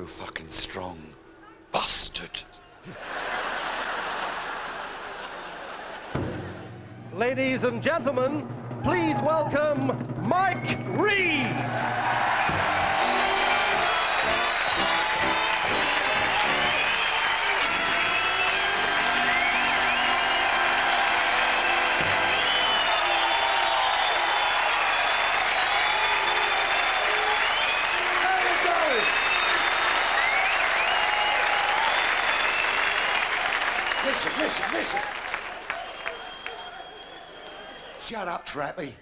fucking strong. Bastard. Ladies and gentlemen, please welcome Mike Reed. Listen. Shut up, Trappy.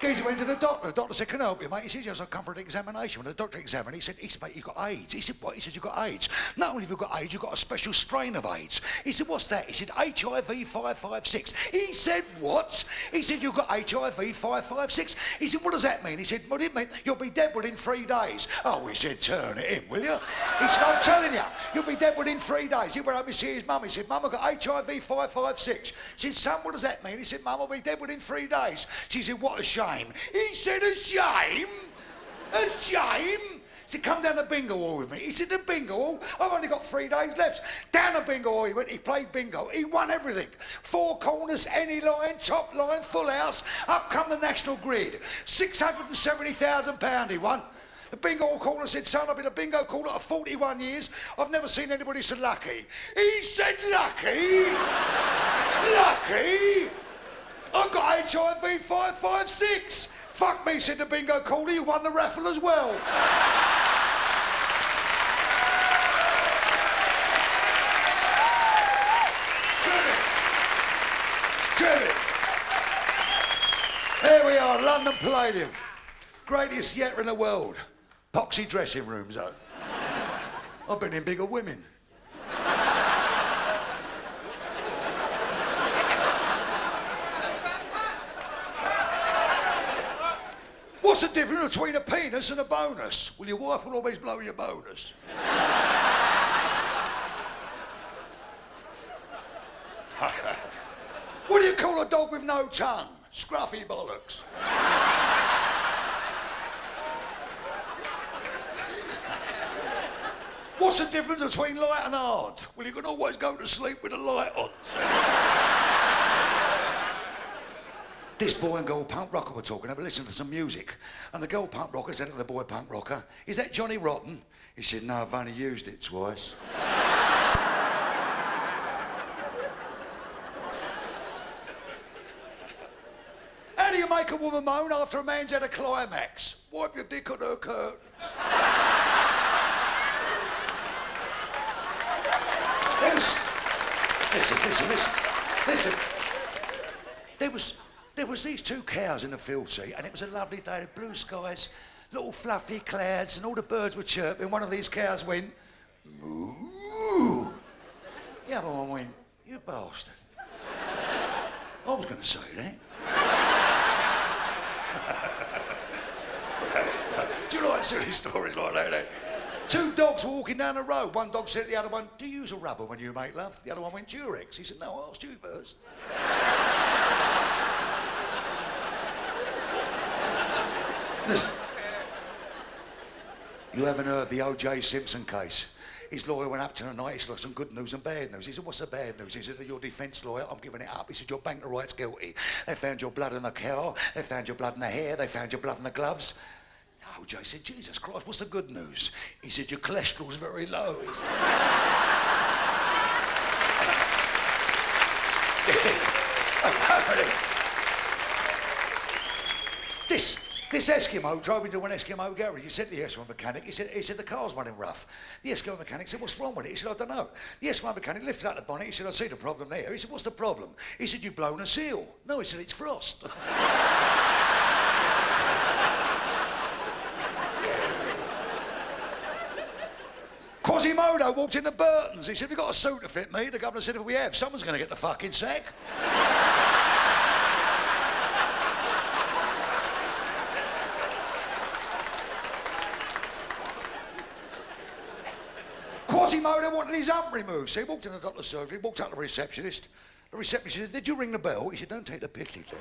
Geezer went to the doctor. The doctor said, can I help you, mate? He said, yes, I've come for an examination. When the doctor examined, he said, mate, you've got AIDS. He said, what? He said, you've got AIDS. Not only have you got AIDS, you've got a special strain of AIDS. He said, what's that? He said, HIV 556. He said, what? He said, you've got HIV 556. He said, what does that mean? He said, well, it means you'll be dead within 3 days. Oh, he said, turn it in, will you? He said, I'm telling you, you'll be dead within 3 days. He went home to see his mum. He said, Mum, I've got HIV 556. She said, son, what does that mean? He said, Mum, I'll be dead within 3 days. She said, what a shame. He said, a shame? A shame? He said, come down to bingo hall with me. He said, the bingo hall? I've only got 3 days left. Down to bingo hall he went. He played bingo. He won everything. 4 corners, any line, top line, full house. Up come the national grid. £670,000 he won. The bingo hall caller said, son, I've been a bingo caller for 41 years. I've never seen anybody so lucky. He said, lucky? Lucky? I've got HIV 556. Fuck me, said the bingo caller, you won the raffle as well. Trivia. Here we are, London Palladium. Greatest theatre in the world. Poxy dressing rooms, though. I've been in bigger women. What's the difference between a penis and a bonus? Well, your wife will always blow your bonus. What do you call a dog with no tongue? Scruffy bollocks. What's the difference between light and hard? Well, you can always go to sleep with the light on. This boy and girl punk rocker were talking. They were listening to some music. And the girl punk rocker said to the boy punk rocker, is that Johnny Rotten? He said, no, I've only used it twice. How do you make a woman moan after a man's had a climax? Wipe your dick on her curtains. Listen. There was these 2 cows in the field, see, and it was a lovely day, the blue skies, little fluffy clouds, and all the birds were chirping. One of these cows went, moo. The other one went, you bastard. I was going to say that. Do you like silly stories like that, eh? 2 dogs were walking down the road. One dog said to the other one, do you use a rubber when you make love? The other one went, Durex. He said, no, I asked you first. Listen. You haven't heard the O.J. Simpson case. His lawyer went up to the night. He said, some good news and bad news. He said, what's the bad news? He said, your defence lawyer, I'm giving it up. He said, your bank of rights guilty. They found your blood in the car. They found your blood in the hair. They found your blood in the gloves. O.J. said, Jesus Christ, what's the good news? He said, your cholesterol's very low. This Eskimo drove into an Eskimo garage. He said to the Eskimo mechanic, he said, the car's running rough. The Eskimo mechanic said, what's wrong with it? He said, I don't know. The Eskimo mechanic lifted up the bonnet. He said, I see the problem there. He said, what's the problem? He said, you've blown a seal. No, he said, it's frost. Quasimodo walked into Burton's. He said, have you got a suit to fit me? The governor said, if we have, someone's going to get the fucking sack. Quasimodo wanted his hump removed, so he walked in the doctor's surgery, walked up to the receptionist. The receptionist said, did you ring the bell? He said, don't take the piss, he said.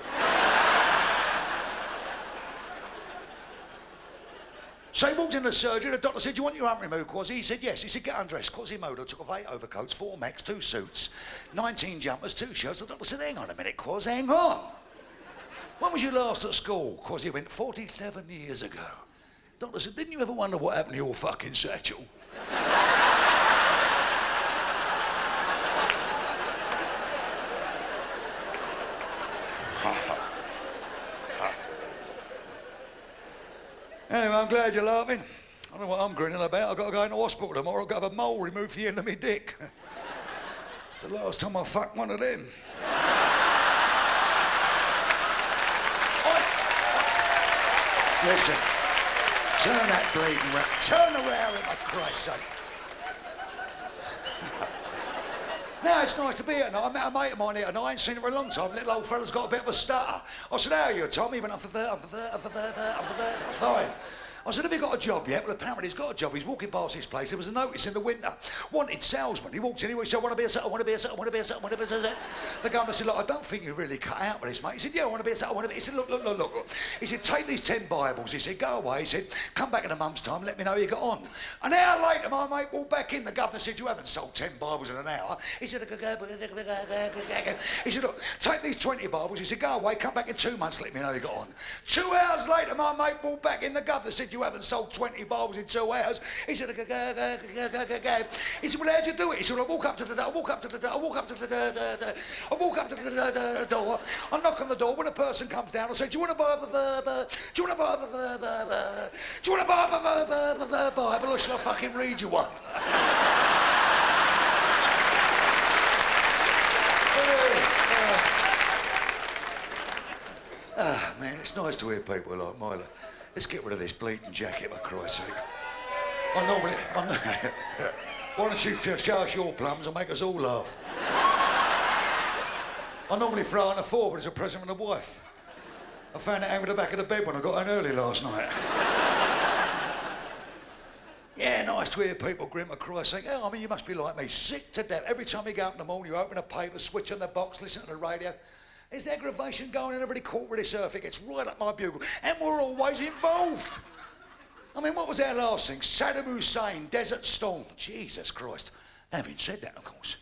So he walked in the surgery, the doctor said, do you want your hump removed, Quasi? He said, yes. He said, get undressed. Quasimodo took off 8 overcoats, 4 Macs, 2 suits, 19 jumpers, 2 shirts. The doctor said, hang on a minute, Quasi, hang on. When was you last at school? Quasi went, 47 years ago. Doctor said, didn't you ever wonder what happened to your fucking satchel? Anyway, I'm glad you're laughing. I don't know what I'm grinning about. I've got to go into hospital tomorrow. I've got to have a mole removed from the end of my dick. It's the last time I fucked one of them. Listen, turn that bleeding round. Turn around, for Christ's sake. Now it's nice to be here tonight. I met a mate of mine here tonight. I ain't seen him for a long time. Little old fella's got a bit of a stutter. I said, how are you, Tom? He went, I'm for there. Fine. I said, have you got a job yet? Well, apparently he's got a job. He's walking past his place. There was a notice in the window. Wanted salesman. He walked in, he said, I want to be a salesman, I want to be a salesman, I want to be a salesman, I want to be a salesman. The governor said, look, I don't think you're really cut out with this, mate. He said, yeah, I want to be a salesman, I want to be. He said, look. He said, take these 10 Bibles. He said, go away. He said, come back in a month's time, let me know how you got on. An hour later, my mate walked back in. The governor said, you haven't sold 10 Bibles in an hour. He said, look, take these 20 Bibles. He said, go away, come back in 2 months, let me know how you got on. 2 hours later, my mate walked back in. The governor said, you haven't sold 20 Bibles in 2 hours. He said, he said, well, how'd you do it? He said, I walk up to the door, I walk up to the door, I knock on the door. When a person comes down, I say, do you want to buy a Bible, or shall I fucking read you one? Man, it's nice to hear people like Myla. Let's get rid of this bleeding jacket, for Christ's sake. Why don't you show us your plums and make us all laugh? I normally throw on a 4, but it's a present from the wife. I found it hanging at the back of the bed when I got home early last night. Yeah, nice to hear people grin, for Christ's sake. Oh, I mean, you must be like me, sick to death. Every time you go up in the morning, you open a paper, switch on the box, listen to the radio. There's aggravation going in every corner of this earth. It gets right up my bugle. And we're always involved. I mean, what was our last thing? Saddam Hussein, Desert Storm. Jesus Christ. Having said that, of course.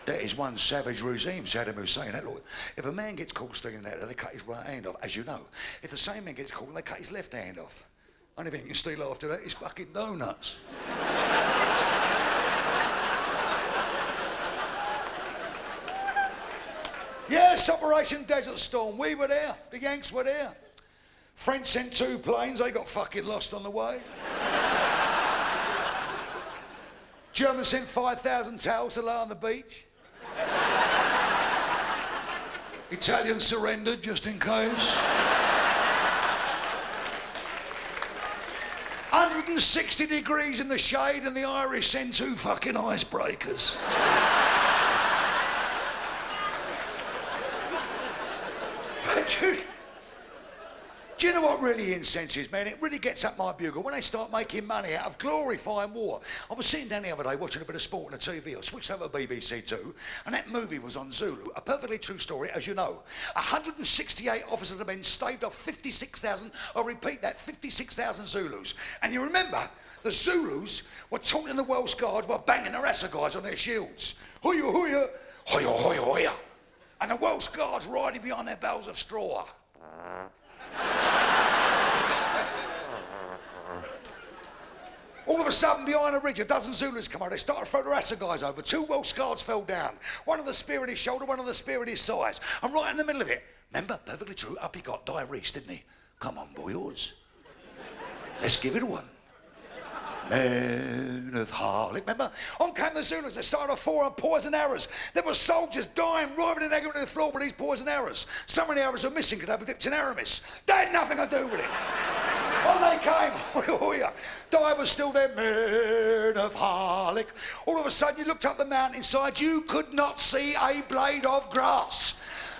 That is one savage regime, Saddam Hussein. Look, if a man gets caught stealing that, they cut his right hand off, as you know. If the same man gets caught, they cut his left hand off. Only thing you can steal after that is fucking donuts. Yes, Operation Desert Storm. We were there. The Yanks were there. French sent 2 planes. They got fucking lost on the way. Germans sent 5,000 towels to lay on the beach. Italians surrendered just in case. 160 degrees in the shade, and the Irish sent 2 fucking icebreakers. Do you know what really incenses, man? It really gets up my bugle when they start making money out of glorifying war. I was sitting down the other day watching a bit of sport on the TV. I switched over to BBC Two, and that movie was on Zulu. A perfectly true story, as you know. 168 officers and men staved off 56,000, I repeat that, 56,000 Zulus. And you remember, the Zulus were taunting the Welsh Guards by banging their assegais on their shields. Hoya, hoya, hoya, hoya, hoya. And the Welsh Guards riding behind their bales of straw. All of a sudden, behind a ridge, a dozen Zulus come out. They started to throw their assegais over. 2 Welsh Guards fell down. One of the spear in his shoulder, one of the spear in his sides. And right in the middle of it, remember, perfectly true, up he got, Diarrhea, didn't he? Come on, boys. Let's give it a one. Men of Harlech, remember? On came the Zulus. They started off 4 on poison arrows. There were soldiers dying, writhing and hanging to the floor with these poison arrows. Some of the arrows were missing because they were dipped in Aramis. They had nothing to do with it. On they came. Di was still there. Men of Harlech. All of a sudden, you looked up the mountainside. You could not see a blade of grass.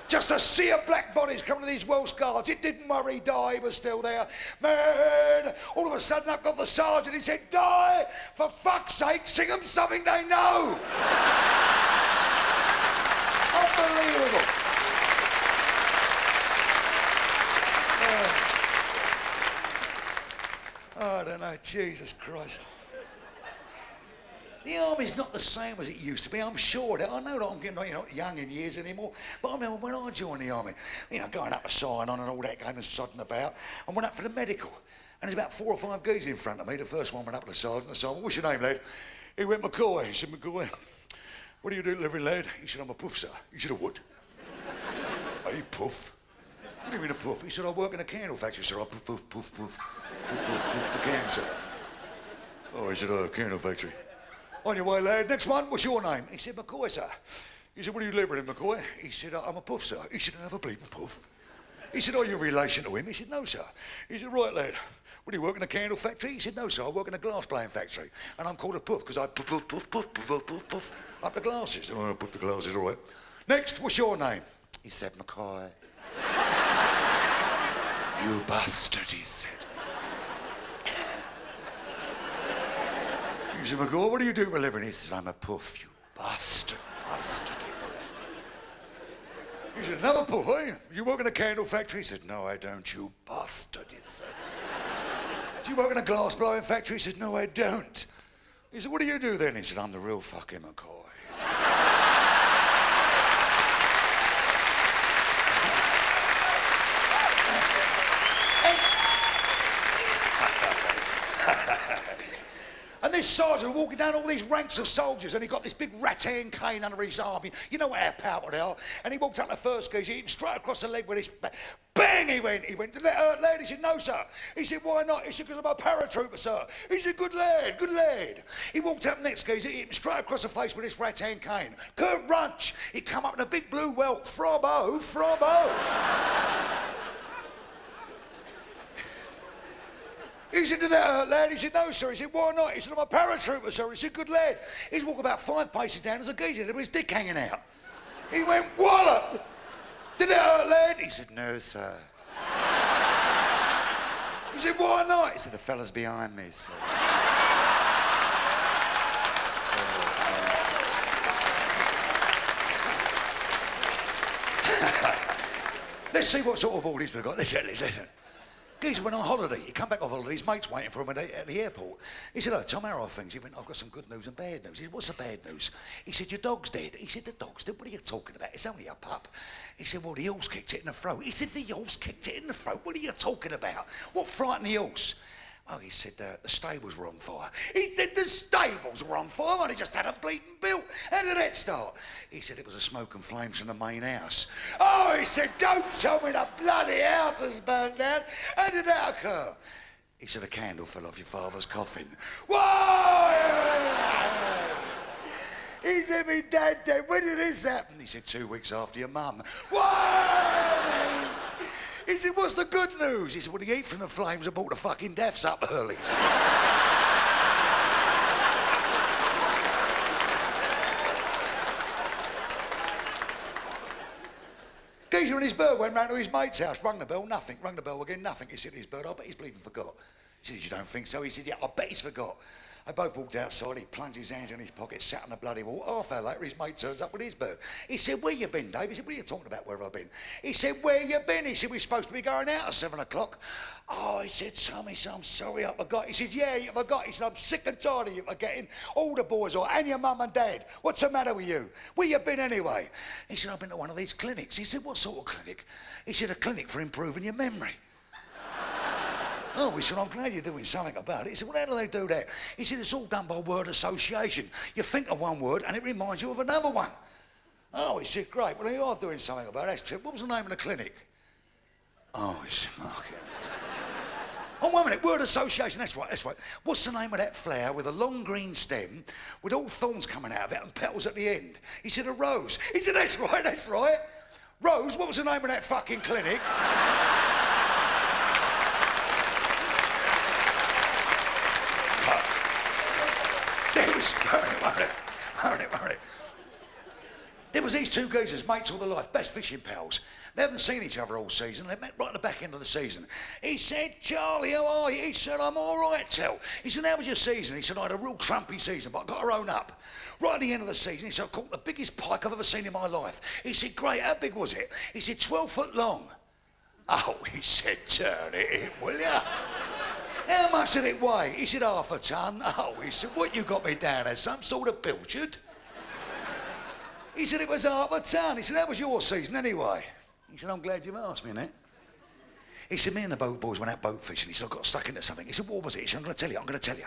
Just a sea of black bodies coming to these Welsh Guards. It didn't worry Di, he was still there. Man, all of a sudden up got the sergeant. He said, Di, for fuck's sake, sing them something they know. Unbelievable. Jesus Christ. The army's not the same as it used to be, I'm sure. I know that I'm getting not young in years anymore, but I remember when I joined the army, going up to sign on and all that, going and sodding about, I went up for the medical. And there's about 4 or 5 geezers in front of me. The first one went up to the sergeant. I said, "What's your name, lad?" He went, "McCoy." He said, "McCoy, what do you do delivering, lad?" He said, "I'm a puff, sir." He said, "A what?" "A puff." "What do you mean a puff?" He said, "I work in a candle factory, sir. I puff, puff, puff, puff, puff, puff, puff the candle, sir." Oh, he said, "Oh, candle factory." "On your way, lad. Next one, what's your name?" He said, "McCoy, sir." He said, "What are you delivering, McCoy?" He said, "I'm a puff, sir." He said, "Another bleeping puff." He said, "Are you in relation to him?" He said, "No, sir." He said, "Right, lad. What, do you work in a candle factory?" He said, "No, sir, I work in a glass blowing factory. And I'm called a puff because I puff, puff, puff, puff, puff, puff, puff up the glasses." "Oh, I puff the glasses, all right." "Next, what's your name?" He said, "McCoy." "You bastard," he said. He said, "McCoy, what do you do for a living?" He said, "I'm a puff, you bastard, bastard," he said. He said, "Another puff, eh? You work in a candle factory?" He said, "No, I don't, you bastard," he said. "Do you work in a glass blowing factory?" He said, "No, I don't." He said, "What do you do then?" He said, "I'm the real fucking McCoy." And this sergeant walking down all these ranks of soldiers, and he got this big rattan cane under his arm. You know how powerful they are. And he walked up the first geezer, hit him straight across the leg with his bang. He went, "Did that hurt, lad?" He said, "No, sir." He said, "Why not?" He said, "Because I'm a paratrooper, sir." He said, "Good lad, good lad." He walked up next geezer, hit him straight across the face with his rattan cane. Kurt Runch. He come up in a big blue welt. "Frobbo, Frobbo." He said, "Did that hurt, lad?" He said, "No, sir." He said, "Why not?" He said, "I'm a paratrooper, sir." He said, "Good lad." He's walking about 5 paces down, there's a geezer with his dick hanging out. He went, "Wallop! Did it hurt, lad?" He said, "No, sir." He said, "Why not?" He said, "The fella's behind me, sir." Let's see what sort of orders we've got. Listen. Geezer went on holiday. He come back off holiday. His mate's waiting for him at the airport. He said, "Oh, Tom, how are things?" He went, "I've got some good news and bad news." He said, "What's the bad news?" He said, "Your dog's dead." He said, "The dog's dead? What are you talking about? It's only a pup." He said, "Well, the horse kicked it in the throat." He said, "The horse kicked it in the throat? What are you talking about? What frightened the horse?" "Oh," he said, "The stables were on fire." He said, "The stables were on fire? And he just had them bleeding built. How did that start?" He said, "It was the smoke and flames from the main house." "Oh," he said, "don't tell me the bloody house has burned down. How did that occur?" He said, "A candle fell off your father's coffin." "Whoa!" He said, "Me dad dead. When did this happen?" He said, 2 weeks after your mum." "Whoa!" He said, "What's the good news?" He said, "Well, the heat from the flames have brought the fucking deaths up early." Geezer and his bird went round to his mate's house, rung the bell, nothing. Rung the bell again, nothing. He said to his bird, "I bet he's bleeding forgot." He said, "You don't think so?" He said, "Yeah, I bet he's forgot." They both walked outside. He plunged his hands in his pocket, sat on the bloody wall. Half hour later, his mate turns up with his bird. He said, "Where you been, Dave?" He said, "What are you talking about, where have I been?" He said, "Where you been?" He said, "We're supposed to be going out at 7 o'clock. "Oh," he said, "Tommy, so I'm sorry I forgot." He said, "Yeah, you forgot." He said, "I'm sick and tired of you forgetting. All the boys are, and your mum and dad. What's the matter with you? Where you been anyway?" He said, "I've been to one of these clinics." He said, "What sort of clinic?" He said, "A clinic for improving your memory." "Oh," he said, "I'm glad you're doing something about it." He said, "Well, how do they do that?" He said, "It's all done by word association. You think of one word and it reminds you of another one." "Oh," he said, "Great. Well, you are doing something about it. That's it. What was the name of the clinic?" "Oh," he said, "Mark it." "Oh, 1 minute. Word association. That's right. What's the name of that flower with a long green stem with all thorns coming out of it and petals at the end?" He said, "A rose." He said, That's right. "Rose, what was the name of that fucking clinic?" There was these 2 geezers, mates all their life, best fishing pals. They haven't seen each other all season. They met right at the back end of the season. He said, "Charlie, how are you?" He said, "I'm all right, Tel." He said, "How was your season?" He said, "I had a real trumpy season, but I got to own up." Right at the end of the season, he said, "I caught the biggest pike I've ever seen in my life." He said, "Great, how big was it?" He said, 12 foot long. "Oh," he said, "turn it in, will ya?" How much did it weigh? He said, half a ton. Oh, he said, what you got me down as, some sort of pilchard? He said, it was half a ton. He said, how was your season anyway? He said, I'm glad you've asked me, innit? He said, me and the boat boys went out boat fishing. He said, I got stuck into something. He said, what was it? He said, I'm going to tell you.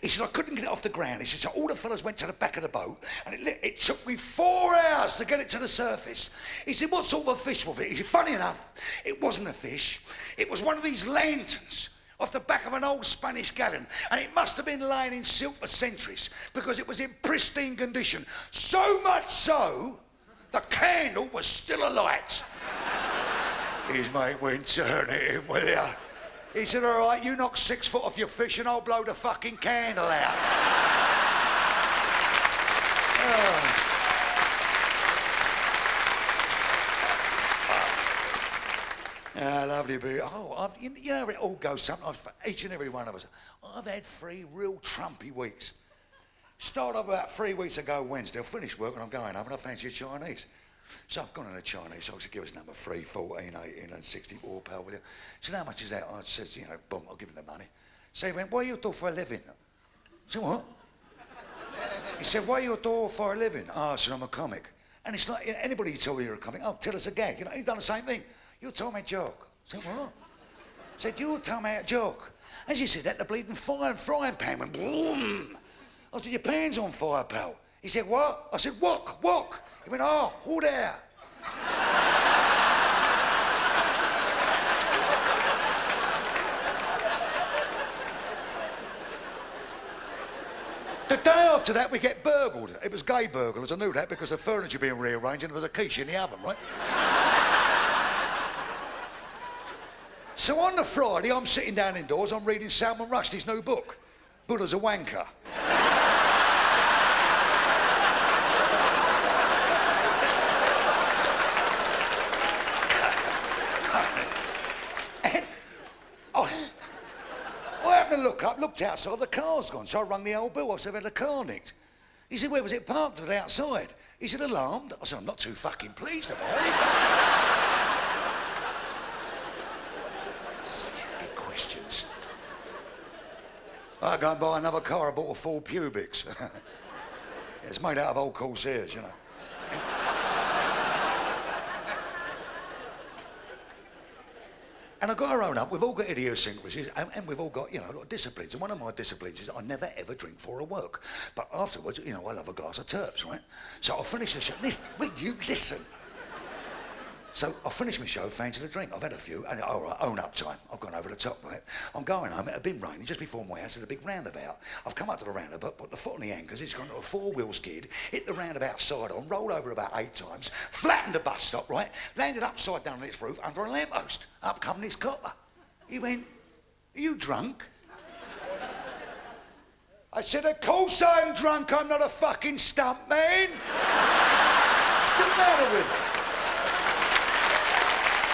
He said, I couldn't get it off the ground. He said, so all the fellas went to the back of the boat, and it took me 4 hours to get it to the surface. He said, what sort of a fish was it? He said, funny enough, it wasn't a fish. It was one of these lanterns off the back of an old Spanish galleon, and it must have been lying in silt for centuries because it was in pristine condition. So much so, the candle was still alight. His mate went, turn it in, will ya? He said, all right, you knock 6 foot off your fish and I'll blow the fucking candle out. Lovely bit. Oh, you know how it all goes sometimes for each and every one of us. I've had 3 real trumpy weeks. Started off about 3 weeks ago Wednesday. I finished work and I'm going home and I fancy a Chinese. So I've gone in a Chinese, so I said, give us number 3, 14, 18 and 64, pal, will you? He said, how much is that? I said, you know, boom, I'll give him the money. So he went, what do you do for a living? I said, what? He said, what do you do for a living? Oh, I said, I'm a comic. And it's like, anybody you tell me you're a comic, oh, tell us a gag. You know, he's done the same thing. You told me a joke. I said, what? I said, you tell me a joke. As you said that, the bleeding frying pan went boom. I said, your pan's on fire, pal. He said, what? I said, wok. He went, oh, who there? The day after that, we get burgled. It was gay burglars. I knew that because the furniture being rearranged and there was a quiche in the oven, right? So on the Friday, I'm sitting down indoors, I'm reading Salman Rushdie's new book, Buddha's a Wanker. Looked outside, the car's gone, so I rung the old bill. I said, I've had the car nicked. He said, where was it parked? At outside. He said, alarmed. I said, I'm not too fucking pleased about it. Stupid questions. I go and buy another car. I bought a Ford Pubics. It's made out of old Corsairs, you know. And I've got to own up, we've all got idiosyncrasies and we've all got, you know, disciplines. And one of my disciplines is I never ever drink before I work. But afterwards, you know, I love a glass of terps, right? So I'll finish the show. Listen. So I finished my show, fancied a drink. I've had a few, and all right, own up time. I've gone over the top, right? I'm going home, it had been raining just before my house at a big roundabout. I've come up to the roundabout, put the foot on the anchors, it's gone to a 4-wheel skid, hit the roundabout side on, rolled over about 8 times, flattened the bus stop, right? Landed upside down on its roof under a lamppost. Up come this copper. He went, are you drunk? I said, of course I'm drunk, I'm not a fucking stump man. What's the matter with it?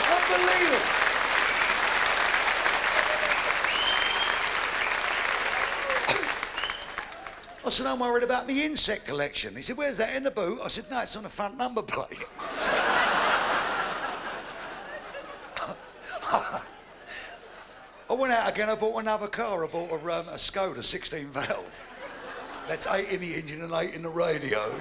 Unbelievable. I said, I'm worried about my insect collection. He said, where's that, in the boot? I said, no, it's on the front number plate. I went out again, I bought another car. I bought a Skoda 16 valve. That's 8 in the engine and 8 in the radio.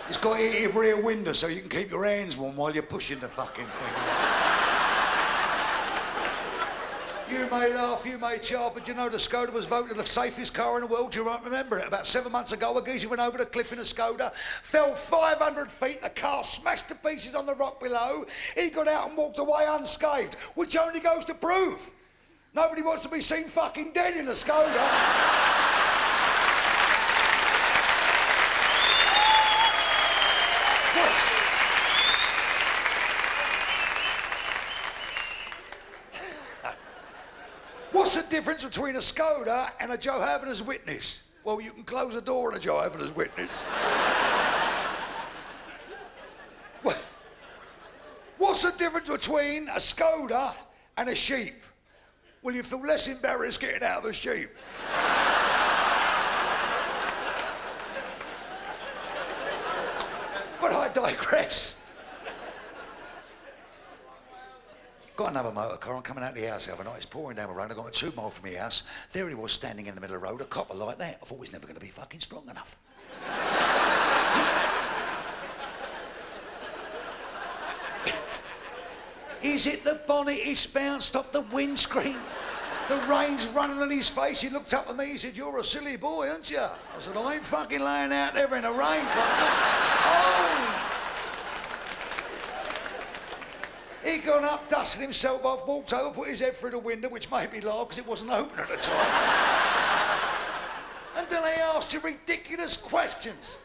It's got a heated rear window so you can keep your hands warm while you're pushing the fucking thing. You may laugh, you may char, but you know the Skoda was voted the safest car in the world. You might remember it. About 7 months ago, a geezer went over the cliff in a Skoda, fell 500 feet, the car smashed to pieces on the rock below. He got out and walked away unscathed, which only goes to prove nobody wants to be seen fucking dead in a Skoda. What's the difference between a Skoda and a Jehovah's Witness? Well, you can close the door on a Jehovah's Witness. What's the difference between a Skoda and a sheep? Well, you feel less embarrassed getting out of a sheep. But I digress. Got another motor car. I'm coming out the house the other night. It's pouring down the road. I got 2 miles from my house. There he was standing in the middle of the road, a copper like that. I thought he's never going to be fucking strong enough. He's hit the bonnet. He's bounced off the windscreen. The rain's running on his face. He looked up at me. He said, "You're a silly boy, aren't you?" I said, "I ain't fucking laying out there in the rain." Oh! He'd gone up, dusting himself off, walked over, put his head through the window, which made me laugh because it wasn't open at the time. And then I asked him ridiculous questions.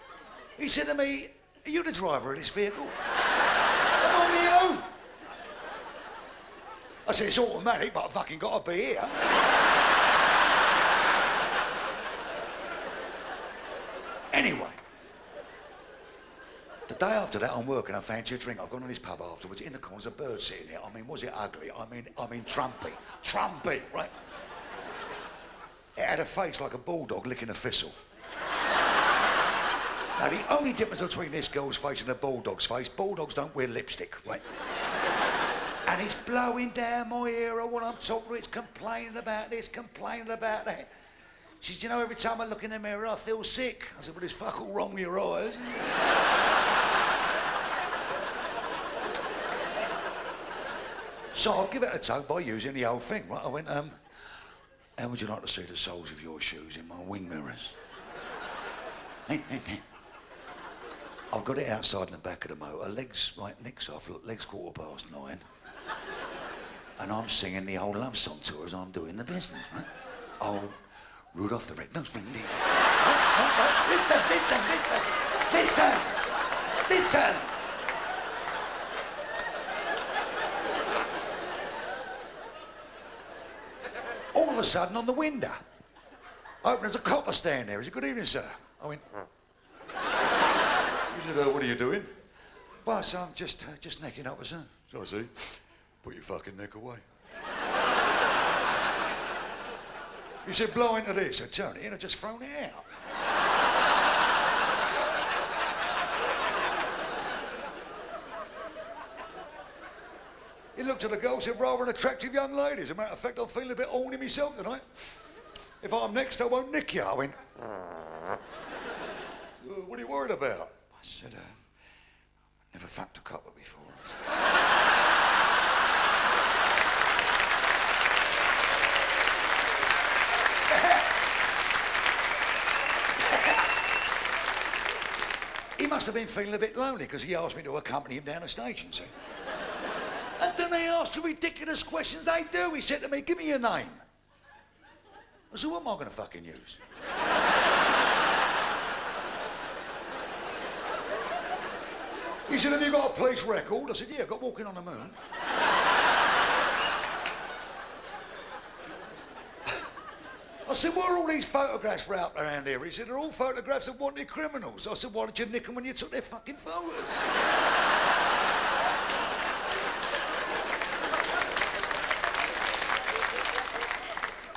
He said to me, "Are you the driver of this vehicle?" "I'm on my own." I said, "It's automatic, but I fucking got to be here." Anyway. The day after that, I'm working, I fancy a drink. I've gone to this pub afterwards. In the corner's a bird sitting there. I mean, was it ugly? I mean, Trumpy. Trumpy, right? It had a face like a bulldog licking a thistle. Now, the only difference between this girl's face and a bulldog's face, bulldogs don't wear lipstick, right? And it's blowing down my ear. I want to talk to it. It's complaining about this, complaining about that. She said, "You know, every time I look in the mirror, I feel sick." I said, "Well, there's fuck all wrong with your eyes." So I'll give it a tug by using the old thing, right? I went, "How would you like to see the soles of your shoes in my wing mirrors?" I've got it outside in the back of the motor, legs like nicks off, legs 9:15. And I'm singing the old love song to her as I'm doing the business, right? Oh, Rudolph the Red-Nosed Reindeer. Listen. All of a sudden, on the window, open as a copper stand there. He said, "Good evening, sir." I went, He said, "What are you doing?" "Well, sir, I'm just necking up, sir." "So I see. Put your fucking neck away." He said, "Blow into this." I turned it in, I just thrown it out. He looked at the girl, said, "Rather an attractive young lady. As a matter of fact, I'm feeling a bit horny myself tonight. If I'm next, I won't nick you." I went, "What are you worried about?" I said, "Never fucked a copper before." He must have been feeling a bit lonely because he asked me to accompany him down the station, see? And then they asked the ridiculous questions they do. He said to me, "Give me your name." I said, "What am I going to fucking use?" He said, "Have you got a police record?" I said, "Yeah, I got Walking on the Moon." I said, "What are all these photographs out around here?" He said, "They're all photographs of wanted criminals." I said, "Why did you nick them when you took their fucking photos?"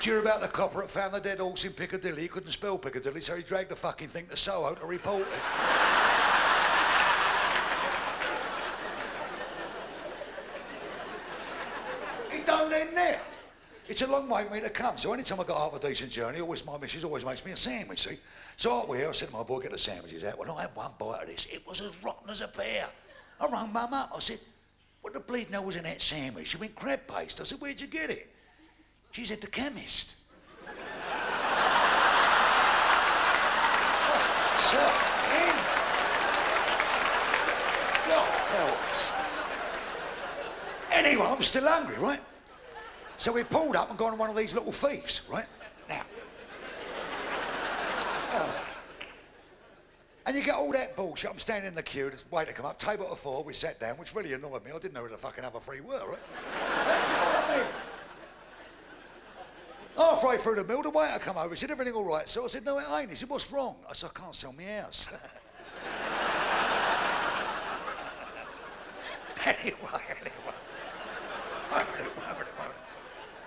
Do you hear about the copper that found the dead horse in Piccadilly? He couldn't spell Piccadilly, so he dragged the fucking thing to Soho to report it. It don't end there. It's a long way for me to come, so anytime I got half a decent journey, my missus always makes me a sandwich, see? So out here, I said to my boy, "Get the sandwiches out." When I had one bite of this, it was as rotten as a pear. I rang Mum up. I said, "What the bleeding hell was in that sandwich?" She went, "Crab paste." I said, "Where'd you get it?" She said, "The chemist." So, God help us. Anyway, I'm still hungry, right? So we pulled up and gone on one of these little thieves, right? Now. And you get all that bullshit. I'm standing in the queue, the waiter come up, table of 4, we sat down, which really annoyed me. I didn't know who the fucking other 3 were, right? You know what I mean? Halfway through the meal, the waiter come over. He said, "Everything all right?" So I said, "No, it ain't." He said, "What's wrong?" I said, "I can't sell my house." Anyway.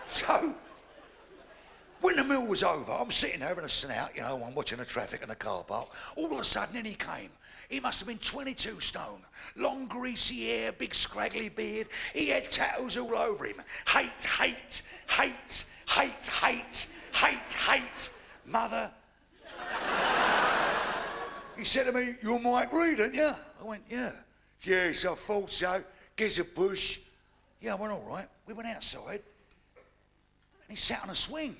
So, when the meal was over, I'm sitting there having a snout, you know, I'm watching the traffic in the car park. All of a sudden, in he came. He must have been 22 stone. Long, greasy hair, big, scraggly beard. He had tattoos all over him. Hate, hate, hate, hate, hate, hate, hate. Mother. He said to me, "You're Mike Reed, aren't you?" I went, "Yeah." "Yes, I thought so. Gives a push." Yeah, I went, "All right." We went outside, and he sat on a swing.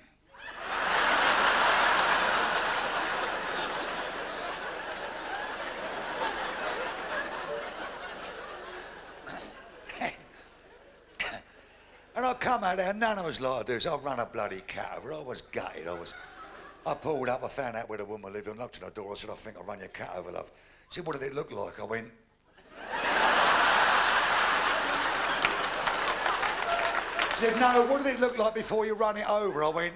And I come out there, none of us like this. I run a bloody cat over. I was gutted. I pulled up, I found out where the woman lived, I knocked on the door, I said, "I think I'll run your cat over, love." She said, "What did it look like?" I went... She said, "No, what did it look like before you run it over?" I went...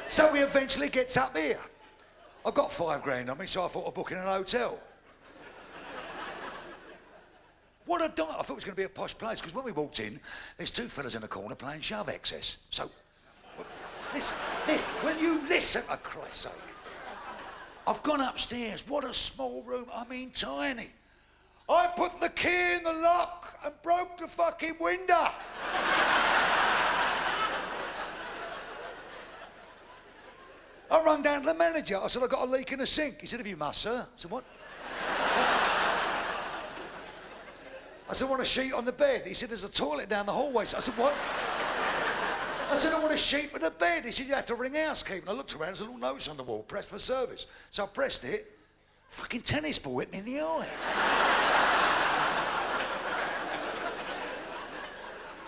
So he eventually gets up here. I've got £5 on me, so I thought I'd book in an hotel. What a night. I thought it was going to be a posh place, because when we walked in, there's two fellas in the corner playing shove excess. So, listen, will you listen, for Christ's sake? I've gone upstairs. What a small room. I mean, tiny. I put the key in the lock and broke the fucking window. I run down to the manager. I said, "I've got a leak in the sink." He said, "Have you must, sir?" I said, "What?" I said, "I want a sheet on the bed." He said, "There's a toilet down the hallway." I said, "What?" I said, "I want a sheet for the bed." He said, "You have to ring housekeeping." I looked around, there's a little notice on the wall, "Pressed for service." So I pressed it. Fucking tennis ball hit me in the eye.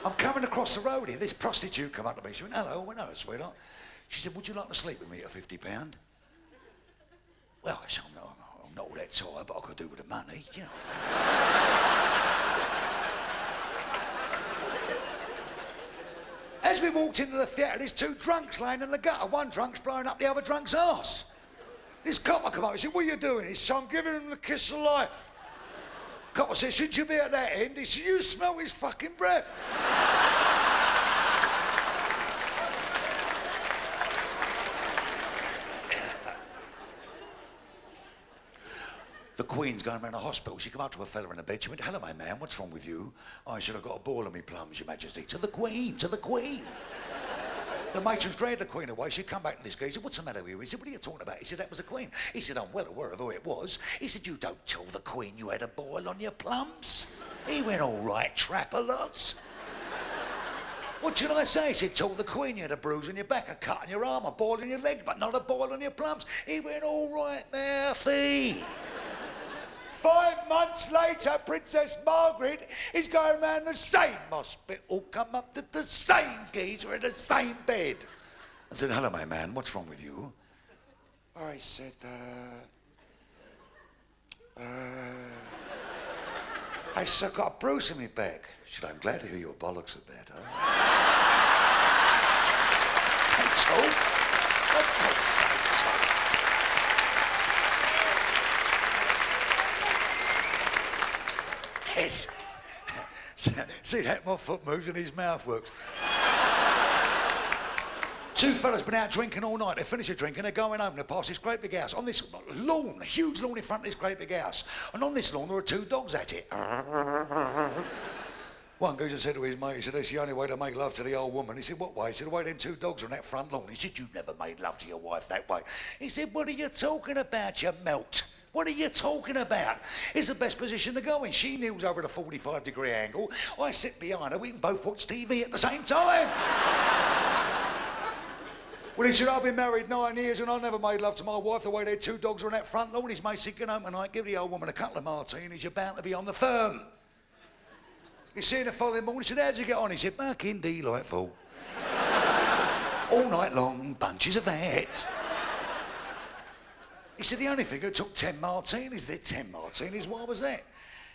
I'm coming across the road here. This prostitute come up to me. She went, "Hello." I went, "Hello, sweetheart." She said, "Would you like to sleep with me at £50? Well, I said, I'm not all that tired, but I could do with the money, you know. As we walked into the theatre, there's two drunks laying in the gutter. One drunk's blowing up the other drunk's arse. This copper come up and said, "What are you doing?" He said, "I'm giving him the kiss of life." Copper said, "Shouldn't you be at that end?" He said, "You smell his fucking breath." The Queen's going around a hospital. She come up to a fella in a bed. She went, "Hello, my man, what's wrong with you?" I said, "I've got a ball in me plums, Your Majesty." To the Queen, to the Queen. The matron's dragged the Queen away. She'd come back to this guy. He said, "What's the matter with you?" He said, "What are you talking about?" He said, "That was the Queen." He said, "I'm well aware of who it was." He said, "You don't tell the Queen you had a boil on your plums." He went, "All right, trapper lots." "What should I say?" He said, "Tell the Queen you had a bruise on your back, a cut on your arm, a boil on your leg, but not a boil on your plums." He went, "All right, Mouthy." 5 months later, Princess Margaret is going around the same hospital, come up to the same geezer in the same bed. I said, "Hello, my man, what's wrong with you?" I said, I said, "I've got a bruise in my back." She said, "I'm glad to hear your bollocks at that, huh?" That's all. For God's sake. Yes. See that? My foot moves and his mouth works. Two fellas been out drinking all night. They finish their drinking, they're going home. They pass this great big house. On this lawn, a huge lawn in front of this great big house. And on this lawn, there are two dogs at it. One geezer said to his mate, he said, "That's the only way to make love to the old woman." He said, "What way?" He said, "The way them two dogs are on that front lawn." He said, "You never made love to your wife that way." He said, "What are you talking about, you melt? What are you talking about? It's the best position to go in. She kneels over at a 45-degree angle. I sit behind her. We can both watch TV at the same time." Well, he said, "I've been married 9 years and I never made love to my wife the way their two dogs are on that front lawn." His mate said, "Get home tonight, give the old woman a couple of martinis. You're bound to be on the firm." He said the following morning, he said, "How'd you get on?" He said, "Fucking delightful." All night long, bunches of that. He said, "The only thing that took 10 martinis, they're 10 martinis, why was that?"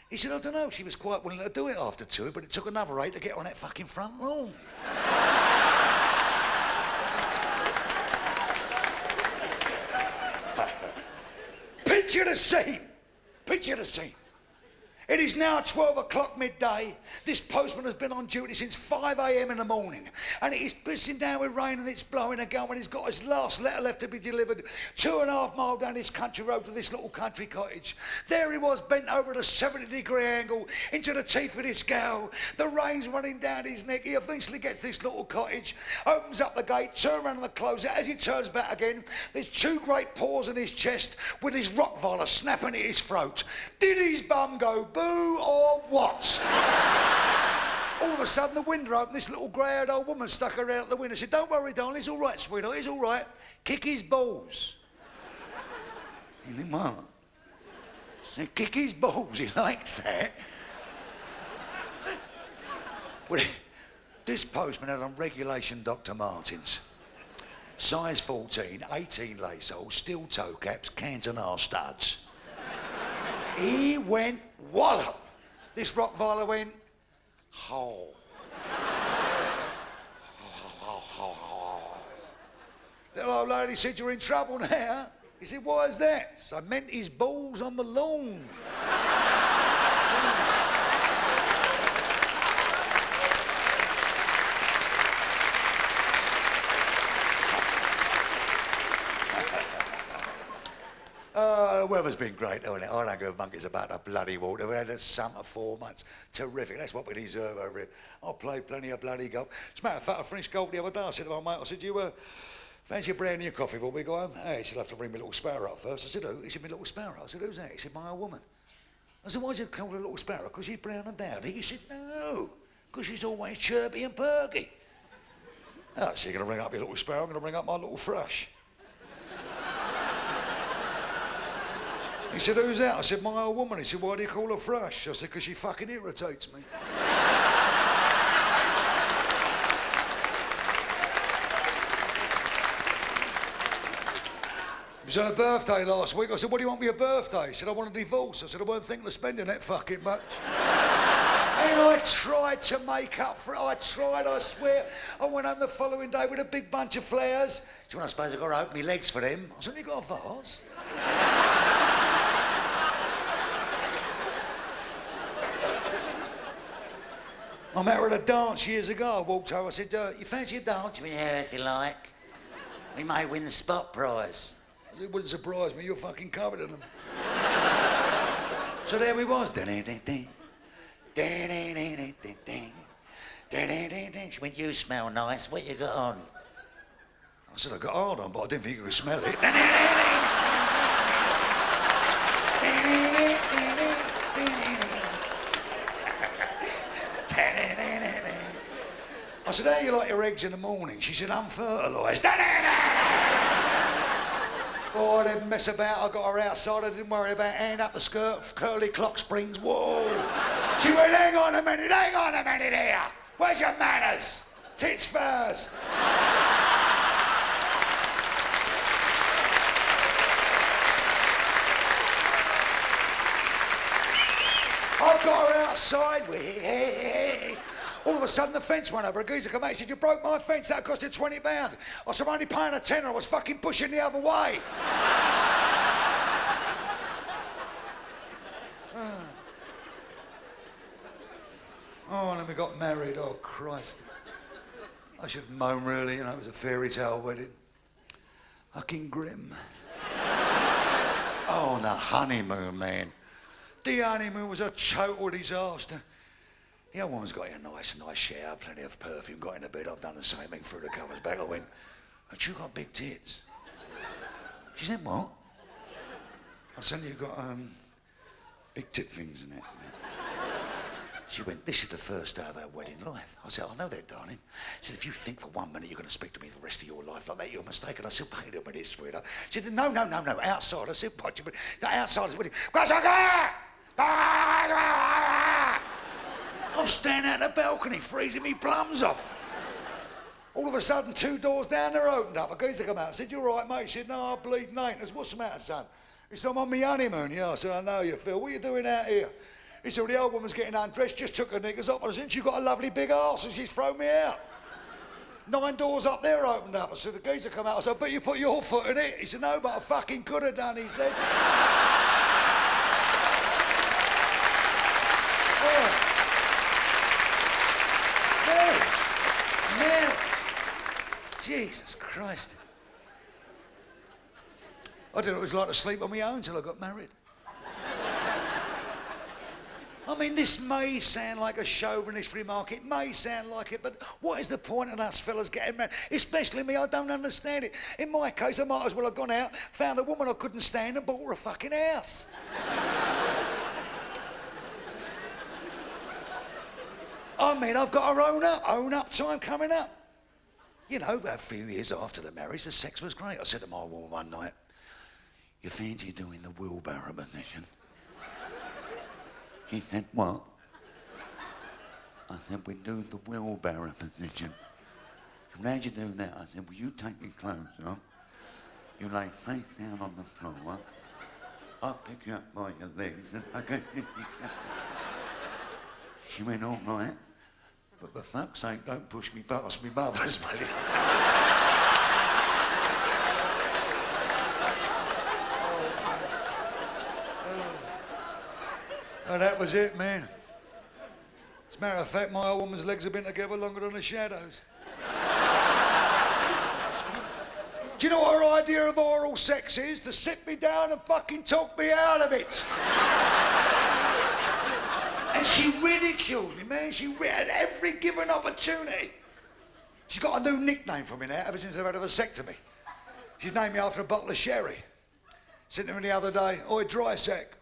He said, "I don't know, she was quite willing to do it after 2, but it took another 8 to get her on that fucking front lawn." Picture the scene. Picture the scene. It is now 12 o'clock midday. This postman has been on duty since 5 a.m. in the morning. And it is pissing down with rain and it's blowing a gale when he's got his last letter left to be delivered 2.5 miles down this country road to this little country cottage. There he was, bent over at a 70-degree angle into the teeth of this gale. The rain's running down his neck. He eventually gets to this little cottage, opens up the gate, turns around and closes it. As he turns back again, there's 2 great paws in his chest with his Rottweiler snapping at his throat. Did his bum go boo or what? All of a sudden the window opened, this little grey-haired old woman stuck her head out the window. She said, "Don't worry, darling, it's all right, sweetheart, it's all right. Kick his balls." He went, "What?" She said, "Kick his balls," he likes that. Well, this postman had on regulation Dr. Martens. Size 14, 18 lace holes, steel toe caps, Cantonar studs. He went wallop. This Rottweiler went, ho. Little old lady said, "You're in trouble now." He said, "Why is that?" So I meant his balls on the lawn. The weather's been great, hasn't it? I don't give monkeys about the bloody water. We had a summer 4 months. Terrific. That's what we deserve over here. I played plenty of bloody golf. As a matter of fact, I finished golf the other day. I said to my mate, I said, "You fancy a brand new coffee before we go home?" "Hey," he said, "I'll have to ring my little sparrow up first." I said, "Who?" He said, "My little sparrow." I said, "Who's that?" He said, "My old woman." I said, "Why'd you call her a little sparrow? Because she's brown and dowdy?" He said, "No, because she's always chirpy and perky." I said, "You're going to ring up your little sparrow, I'm going to ring up my little thrush." He said, "Who's that?" I said, "My old woman." He said, "Why do you call her thrush?" I said, "Because she fucking irritates me." It was her birthday last week. I said, "What do you want for your birthday?" He said, "I want a divorce." I said, "I weren't thinking of spending that fucking much." And I tried to make up for it. I swear. I went home the following day with a big bunch of flowers. She went, "I suppose I've got to open my legs for them." I said, "You got a vase?" I met her at a dance years ago. I walked over, I said, "You fancy a dance?" She went, "Yeah, if you like. We may win the spot prize." It wouldn't surprise me, you're fucking covered in them. So there we was. She went, "You smell nice, what you got on?" I said, "I got hard on, but I didn't think you could smell it." I said, "How you like your eggs in the morning?" She said, "Unfertilised." Oh, I didn't mess about. I got her outside. I didn't worry about handing up the skirt, curly clock springs. Whoa. She went, hang on a minute here. Where's your manners? Tits first. I got her outside. All of a sudden, the fence went over. A geezer came out. He said, "You broke my fence. That cost you £20. I said, "I'm only paying a tenner. I was fucking pushing the other way." Oh, and then we got married. Oh, Christ. I should moan, really. You know, it was a fairy tale wedding. Fucking grim. Oh, and the honeymoon, man. The honeymoon was a total disaster. The old woman's got a nice shower, plenty of perfume, got into bed. I've done the same thing, threw the covers back. I went, "But you got big tits." She said, "What?" I said, "You got big tit things in it." She went, "This is the first day of our wedding life." I said, "I know that, darling." She said, "If you think for 1 minute you're going to speak to me for the rest of your life like that, you're mistaken." I said, "Wait a minute, sweetheart." She said, No, outside." I said, "What do you mean? Outside is wedding." I'm standing out the balcony, freezing me plums off. All of a sudden, 2 doors down there opened up. A geezer come out. I said, "You all right, mate?" He said, "No, I bleeding ain't." I said, "What's the matter, son?" He said, "I'm on my honeymoon." "Yeah." I said, "I know you, Phil. What are you doing out here?" He said, "Well, the old woman's getting undressed, just took her knickers off, and since you've got a lovely big arse, and she's thrown me out." 9 doors up there opened up. I said, the geezer come out. I said, "I bet you put your foot in it." He said, "No, but I fucking could have done," he said. Jesus Christ. I didn't know what it was like to sleep on my own until I got married. I mean, this may sound like a chauvinist remark, it may sound like it, but what is the point of us fellas getting married? Especially me, I don't understand it. In my case, I might as well have gone out, found a woman I couldn't stand and bought her a fucking house. I mean, I've got to own up time coming up. You know, about a few years after the marriage, the sex was great. I said to my woman one night, you fancy doing the wheelbarrow position? She said, what? I said, we do the wheelbarrow position. So how'd you do that? I said, well, you take your clothes off, you lay face down on the floor, I'll pick you up by your legs, and I go... She went, all right, but for fuck's sake, don't push me past me mother's, will you? And that was it, man. As a matter of fact, my old woman's legs have been together longer than the shadows. Do you know what her idea of oral sex is? To sit me down and fucking talk me out of it. And she ridicules me, man. She at every given opportunity. She's got a new nickname for me now ever since I've had a vasectomy. She's named me after a bottle of sherry. Said to me the other day, oi, dry sack.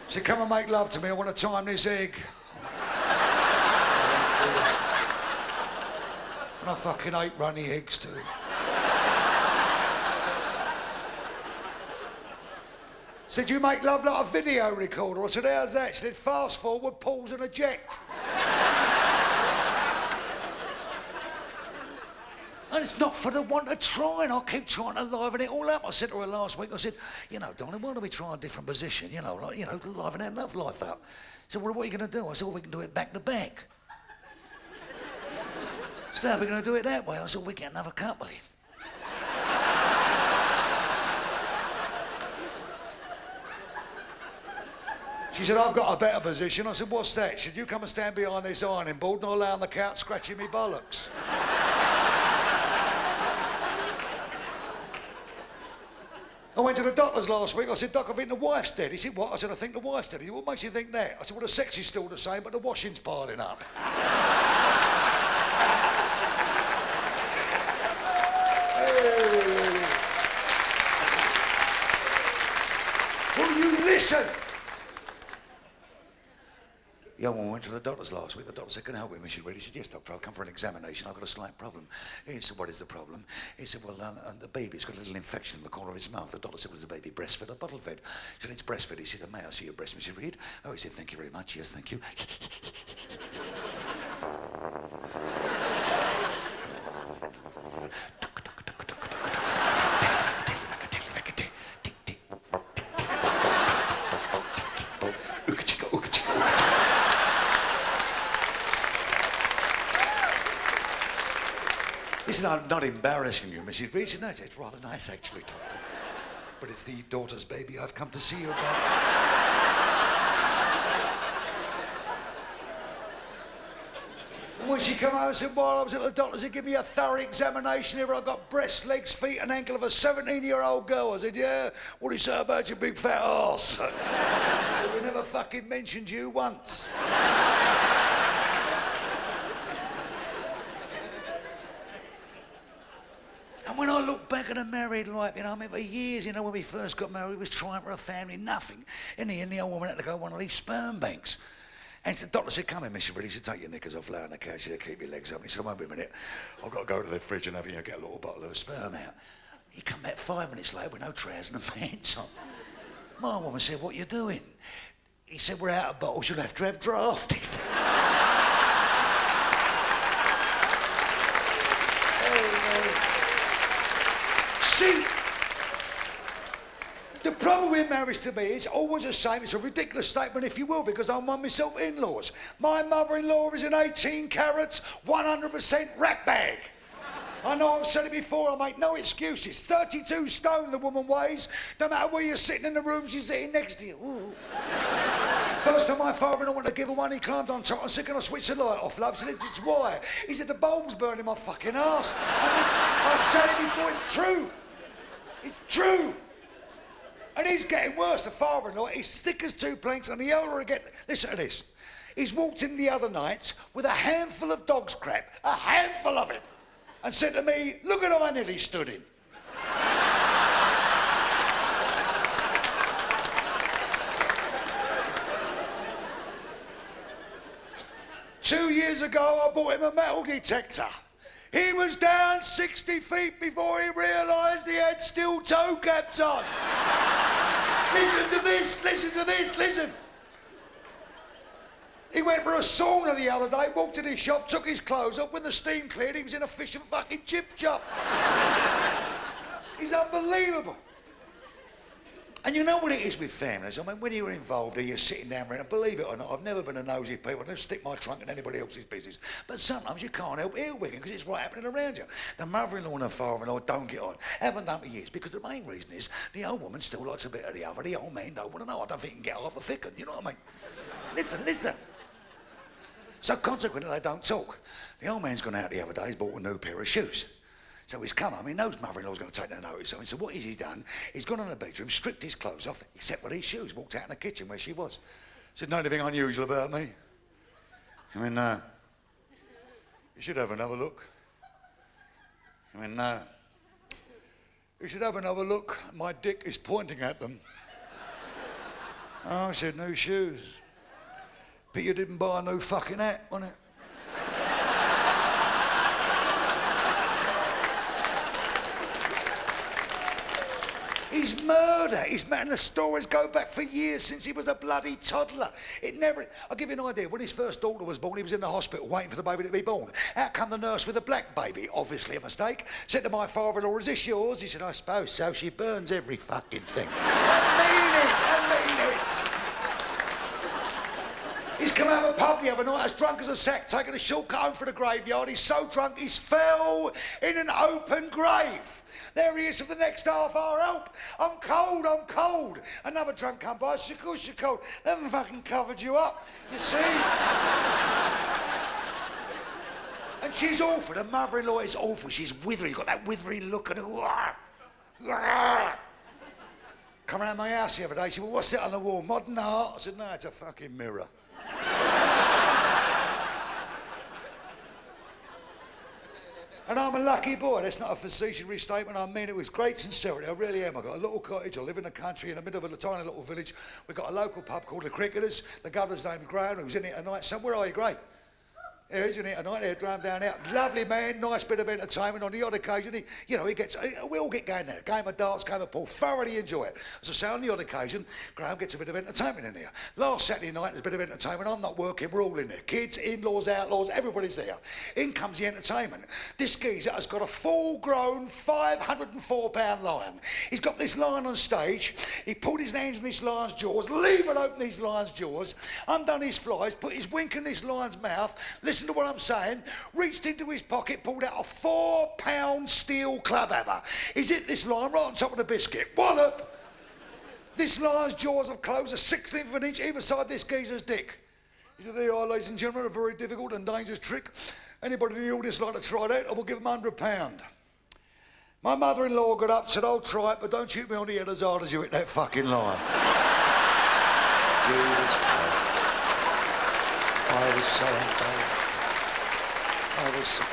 She said, come and make love to me, I want to time this egg. And I fucking hate runny eggs too. Said, you make love like a video recorder. I said, how's that? She said, fast forward, pause and eject. And it's not for the want of trying. I keep trying to liven it all up. I said to her last week, I said, you know, darling, why don't we try a different position? You know, like, you know, to liven our love life up. She said, well, what are you going to do? I said, well, we can do it back to back. She said, how are we going to do it that way? I said, we get another couple in. She said, I've got a better position. I said, what's that? She said, you come and stand behind this ironing board and I'll lay on the couch scratching me bollocks. I went to the doctor's last week. I said, Doc, I think the wife's dead. He said, what? I said, I think the wife's dead. He said, what makes you think that? I said, well, the sex is still the same, but the washing's piling up. Hey. Will you listen? The young woman went to the doctor's last week. The doctor said, can I help you, Mrs. Reed? He said, yes, doctor, I've come for an examination. I've got a slight problem. He said, what is the problem? He said, well, the baby's got a little infection in the corner of his mouth. The doctor said, was the baby breastfed or bottle fed? He said, it's breastfed. He said, may I see your breast, Mrs. Reed? Oh, he said, thank you very much. Yes, thank you. Listen, I'm not embarrassing you, Mrs. Reed. No, it's rather nice, actually, doctor. But it's the daughter's baby I've come to see you about. And when she come out and said, while I was at the doctor's, they give me a thorough examination. Here I got breasts, legs, feet, and ankle of a 17-year-old girl. I said, yeah, what do you say about your big fat arse? So we never fucking mentioned you once. And when I look back at a married life, you know, I mean, for years, you know, when we first got married, we was trying for a family, nothing. In the end, the old woman had to go to one of these sperm banks. And the doctor said, come in, Mr. Reed. He said, take your knickers off, lay on the couch. He said, keep your legs up. He said, I won't be a minute. I've got to go to the fridge and have, you know, get a little bottle of sperm out. He come back 5 minutes later with no trousers and pants on. My woman said, what are you doing? He said, we're out of bottles, you'll have to have draft. He said, see, the problem with marriage to me is always the same. It's a ridiculous statement, if you will, because I'm one myself in-laws. My mother-in-law is an 18 carats, 100% rat bag. I know I've said it before, I make no excuses. 32 stone the woman weighs. No matter where you're sitting in the room, she's sitting next to you. Ooh. First time my father-in-law wanted to give her one, he climbed on top and said, can I switch the light off, love? I said, it's why? He said, the bulb's burning my fucking ass. I was telling you before, it's true. It's true. And he's getting worse, the father-in-law. He's thick as two planks, and the older I get... Listen to this. He's walked in the other night with a handful of dog's crap, a handful of it, and said to me, look at how I nearly stood in. 2 years ago, I bought him a metal detector. He was down 60 feet before he realised he had steel toe caps on. Listen to this, listen to this, listen. He went for a sauna the other day, walked in his shop, took his clothes off. When the steam cleared, he was in a fish and fucking chip shop. He's unbelievable. And you know what it is with families? I mean, when you're involved or you're sitting down, and believe it or not, I've never been a nosy people. I don't stick my trunk in anybody else's business. But sometimes you can't help earwigging because it's right happening around you. The mother-in-law and the father-in-law don't get on. Haven't done for years because the main reason is the old woman still likes a bit of the other. The old man don't want to know. I don't think he can get off a thick one. You know what I mean? Listen, listen. So consequently, they don't talk. The old man's gone out the other day. He's bought a new pair of shoes. So he's come home, he knows mother-in-law's going to take no notice of him. So what has he done? He's gone in the bedroom, stripped his clothes off, except for these shoes, walked out in the kitchen where she was. Said, know anything unusual about me? I mean, no. You should have another look. I mean, no. You should have another look. My dick is pointing at them. Oh, I said, new shoes. But you didn't buy a new fucking hat, wasn't it? He's murder. He's mad, and the stories go back for years since he was a bloody toddler. It never... I'll give you an idea. When his first daughter was born, he was in the hospital waiting for the baby to be born. Out come the nurse with a black baby, obviously a mistake. Said to my father-in-law, is this yours? He said, I suppose so. She burns every fucking thing. I mean it. He's come out of a pub the other night as drunk as a sack, taking a shortcut home for the graveyard. He's so drunk, he's fell in an open grave. There he is for the next half hour. Help! I'm cold, I'm cold. Another drunk come by. Of course you're cold. They haven't fucking covered you up, you see? And she's awful. The mother-in-law is awful. She's withering. You've got that withering look and... Come around my house the other day. She said, well, what's that on the wall? Modern art? I said, no, it's a fucking mirror. And I'm a lucky boy. That's not a facetious statement. I mean it with great sincerity. I really am. I've got a little cottage. I live in the country in the middle of a tiny little village. We've got a local pub called the Cricketers. The governor's name is Graham, who's in it tonight. Son, where are you, Gray? Here he's in it tonight. There, Graham down there. Lovely man, nice bit of entertainment. On the odd occasion, we all get going there. Game of darts, game of pool. Thoroughly enjoy it. As I say, on the odd occasion, Graham gets a bit of entertainment in there. Last Saturday night, there's a bit of entertainment. I'm not working. We're all in there. Kids, in-laws, outlaws, everybody's there. In comes the entertainment. This geezer has got a full-grown 504-pound lion. He's got this lion on stage. He pulled his hands in this lion's jaws, levered open these lion's jaws, undone his flies, put his wink in this lion's mouth. Listen to what I'm saying. Reached into his pocket, pulled out a 4-pound steel club hammer. He's hit this lion right on top of the biscuit. Wallop! This lion's jaws have closed a 1/16 of an inch either side this geezer's dick. He said, there you are, ladies and gentlemen, a very difficult and dangerous trick. Anybody in the audience like to try that, I will give them £100. My mother-in-law got up and said, I'll try it, but don't shoot me on the head as hard as you hit that fucking lion. Jesus Christ. I was so unfair.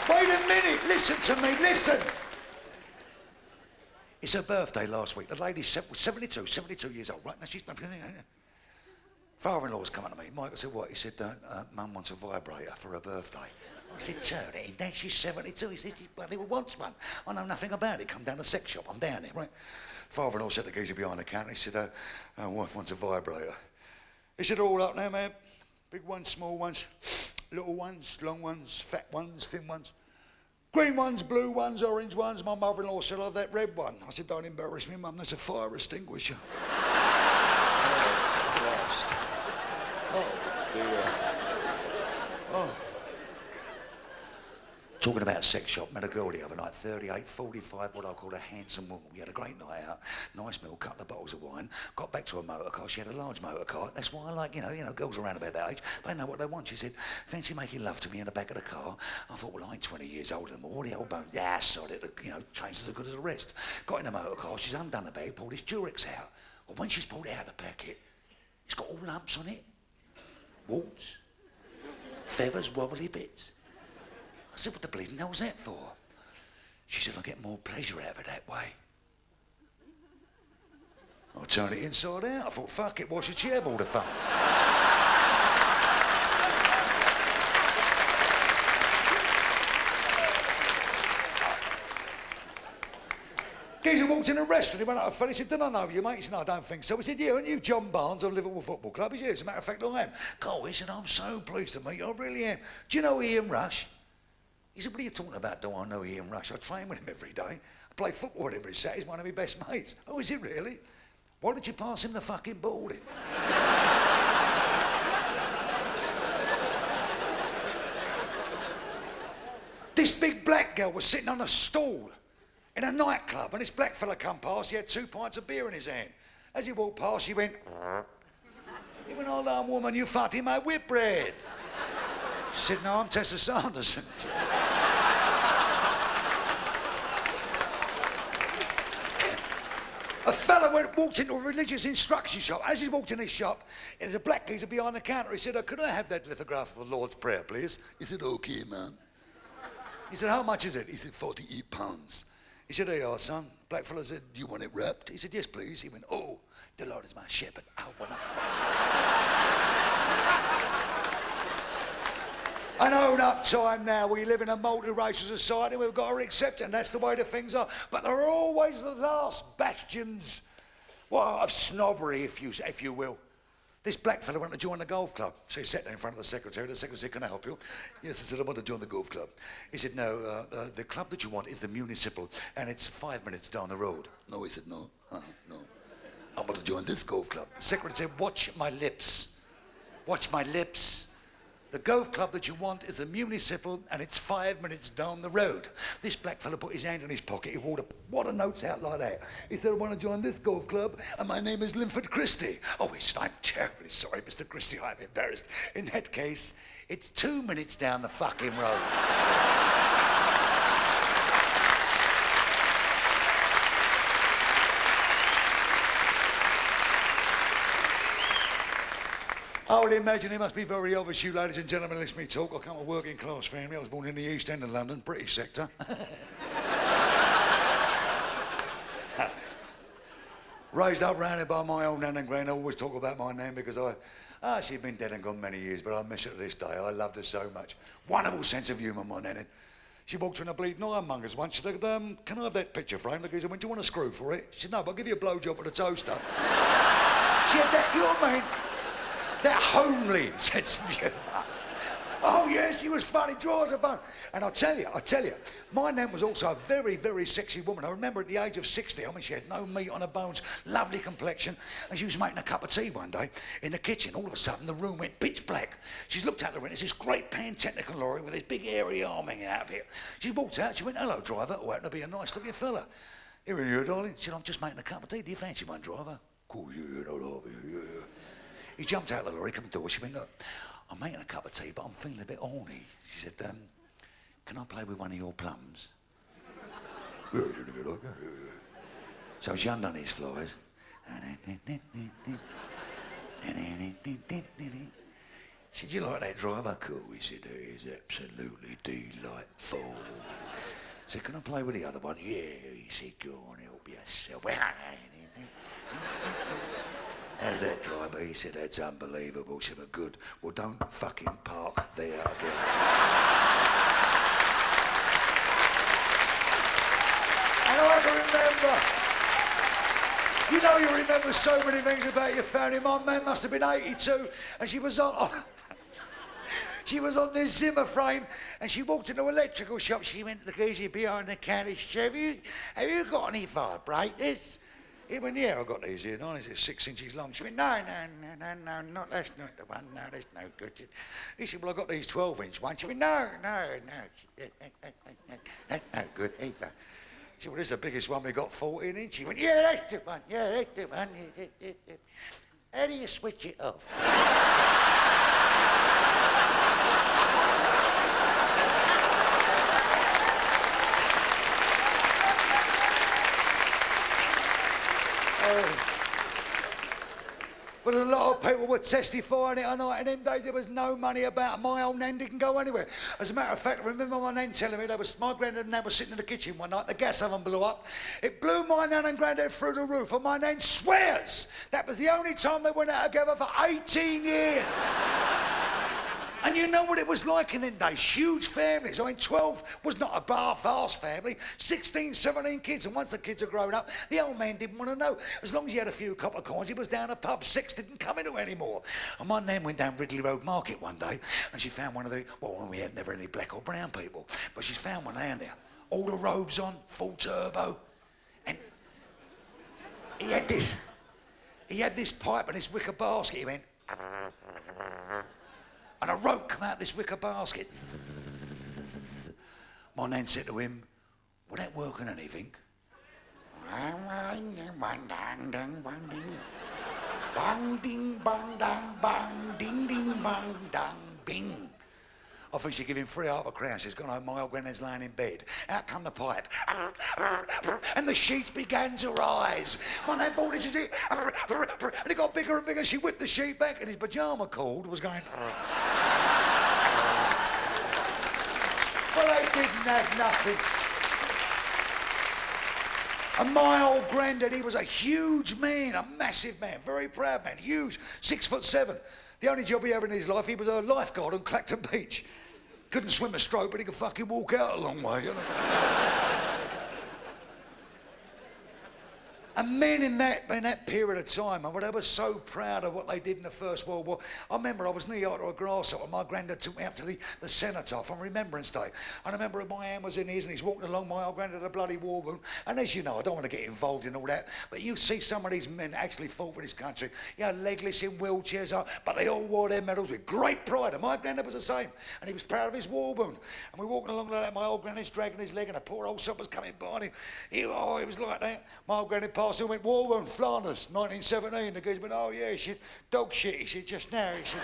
Wait a minute, listen to me, listen. It's her birthday last week. The lady's 72 years old, right? Now she's... Father-in-law's come up to me. Michael said, what? He said, Mum wants a vibrator for her birthday. I said, turn it in, Dad, she's 72. He said, she bloody wants one. I know nothing about it. Come down to the sex shop. I'm down there, right? Father-in-law said to the geezer behind the counter. He said, wife wants a vibrator. He said, all up now, man. Big ones, small ones, little ones, long ones, fat ones, thin ones. Green ones, blue ones, orange ones. My mother-in-law said, I'll have that red one. I said, don't embarrass me, Mum, that's a fire extinguisher. Oh, Christ. Oh, dear. Oh. Talking about sex shop, met a girl the other night, 38, 45, what I call a handsome woman. We had a great night out, nice meal, couple of bottles of wine, got back to her motor car. She had a large motor car. That's why I like, you know, girls around about that age, they know what they want. She said, fancy making love to me in the back of the car? I thought, well, I ain't 20 years older than what the old bone? Yeah, solid, you know, changes as good as the rest. Got in the motor car, she's undone the bag, pulled this Durex out. Well, when she's pulled it out of the packet, it's got all lumps on it, warts, feathers, wobbly bits. I said, what the bleeding hell's that for? She said, I get more pleasure out of it that way. I turned it inside out. I thought, fuck it, why should she have all the fun? Geezer walked in a restaurant, he went up to a fella, he said, don't I know you, mate? He said, no, I don't think so. He said, yeah, aren't you John Barnes of Liverpool Football Club? He said, yeah, as a matter of fact, I am. God, he said, I'm so pleased to meet you, I really am. Do you know Ian Rush? He said, what are you talking about? Do I know Ian Rush? I train with him every day. I play football with him every Saturday. He's one of my best mates. Oh, is it really? Why did you pass him the fucking ball then? This big black girl was sitting on a stool in a nightclub, and this black fella come past. He had 2 pints of beer in his hand. As he walked past, he went, hold on, woman, you fucked in my whitbread. She said, no, I'm Tessa Sanderson. A fella walked into a religious instruction shop. As he walked in his shop, there's a black geezer behind the counter. He said, could I have that lithograph of the Lord's Prayer, please? He said, okay, man. He said, how much is it? He said, £48. He said, there you are, son. Black fella said, do you want it wrapped? He said, yes, please. He went, oh, the Lord is my shepherd. I own up time now. We live in a multiracial society. We've got to accept it, and that's the way the things are. But there are always the last bastions, well, of snobbery, if you will. This black fella went to join the golf club. So he sat there in front of the secretary. The secretary said, can I help you? Yes, I said, I want to join the golf club. He said, no, the club that you want is the municipal, and it's 5 minutes down the road. No, he said, no, no. I want to join this golf club. The secretary said, watch my lips. Watch my lips. The golf club that you want is a municipal, and it's 5 minutes down the road. This black fella put his hand in his pocket. He wore a wad of notes out like that. He said, I want to join this golf club, and my name is Linford Christie. Oh, he said, I'm terribly sorry, Mr. Christie, I'm embarrassed. In that case, it's 2 minutes down the fucking road. I would imagine it must be very obvious, you ladies and gentlemen, listen to me talk. I come from a working class family. I was born in the East End of London, British sector. Raised up round here by my old nan and gran. I always talk about my nan because she'd been dead and gone many years, but I miss her to this day. I loved her so much. Wonderful sense of humour, my nan. She walked through in a bleeding ironmonger's once. She said, can I have that picture frame? The geezer went, do you want a screw for it? She said, no, but I'll give you a blowjob for the toaster. She had that, you know what I mean? That homely sense of humour. Oh, yes, she was funny, draws a bone. And I tell you, my nan was also a very, very sexy woman. I remember at the age of 60, I mean, she had no meat on her bones, lovely complexion, and she was making a cup of tea one day in the kitchen. All of a sudden, the room went pitch black. She's looked out the window, it's this great Pantechnicon lorry with this big airy arm hanging out of it. She walked out, she went, hello, driver, who happened to be a nice-looking fella. Here are you, darling. She said, I'm just making a cup of tea. Do you fancy one, driver? Of course, yeah, I love you, yeah. He jumped out of the lorry, come to the door. She went, look, I'm making a cup of tea, but I'm feeling a bit horny. She said, can I play with one of your plums? So she undone his flies. She said, you like that driver? Cool. He said, it is absolutely delightful. I said, can I play with the other one? Yeah. He said, go on, help yourself. How's that, driver? He said, that's unbelievable. She said, good. Well, don't fucking park there again. And I can remember, you know, you remember so many things about your family. My man must have been 82, and she was on this Zimmer frame, and she walked into an electrical shop. She went to the geezer behind the counter. She said, have you got any vibrators? He went, yeah, I got these here. No, they're 6 inches long. She went, no, that's not the one. No, that's no good. He said, well, I got these 12-inch ones. She went, no, that's no good either. She said, well, this is the biggest one we got, 14 inch. He went, yeah, that's the one. Yeah, that's the one. How do you switch it off? But a lot of people were testifying it. I know in them days there was no money about. My old nan didn't go anywhere. As a matter of fact, I remember my nan telling me my granddad and nan were sitting in the kitchen one night. The gas oven blew up. It blew my nan and granddad through the roof. And my nan swears that was the only time they went out together for 18 years. And you know what it was like in them days, huge families. I mean, 12 was not a vast family, 16, 17 kids. And once the kids had grown up, the old man didn't want to know. As long as he had a few copper coins, he was down a pub. Sex didn't come into it anymore. And my nan went down Ridley Road Market one day, and she found one of the, well, we had never any black or brown people, but she's found one down there. All the robes on, full turbo. And he had this pipe and this wicker basket. He went... And a rope come out this wicker basket. My nan said to him, "Will that work on anything?" Bang ding bang dang bang ding ding bang dang bing. I think she gave him 3.5 crowns. She's gone home. My old granddad's lying in bed. Out come the pipe. And the sheets began to rise. My nan thought, this is it. And it got bigger and bigger. She whipped the sheet back and his pyjama cord was going... Well, they didn't have nothing. And my old granddad, he was a huge man, a massive man, very proud man, huge, 6'7". The only job he had in his life, he was a lifeguard on Clacton Beach. Couldn't swim a stroke, but he could fucking walk out a long way, you know. And men in that period of time, and they were so proud of what they did in the First World War. I remember I was near a grasshopper, and my granddad took me up to the cenotaph on Remembrance Day. And I remember my hand was in his, and he's walking along, my old granddad had a bloody war wound. And as you know, I don't want to get involved in all that, but you see some of these men actually fought for this country, you know, legless in wheelchairs, but they all wore their medals with great pride. And my granddad was the same, and he was proud of his war wound. And we're walking along like that, my old granddad's dragging his leg, and a poor old sopper's coming by him. He was like that. My old granddad passed him, went, war wound, Flanders, 1917. The guy went, oh yeah, he said, dog shit, he said, just now, he said.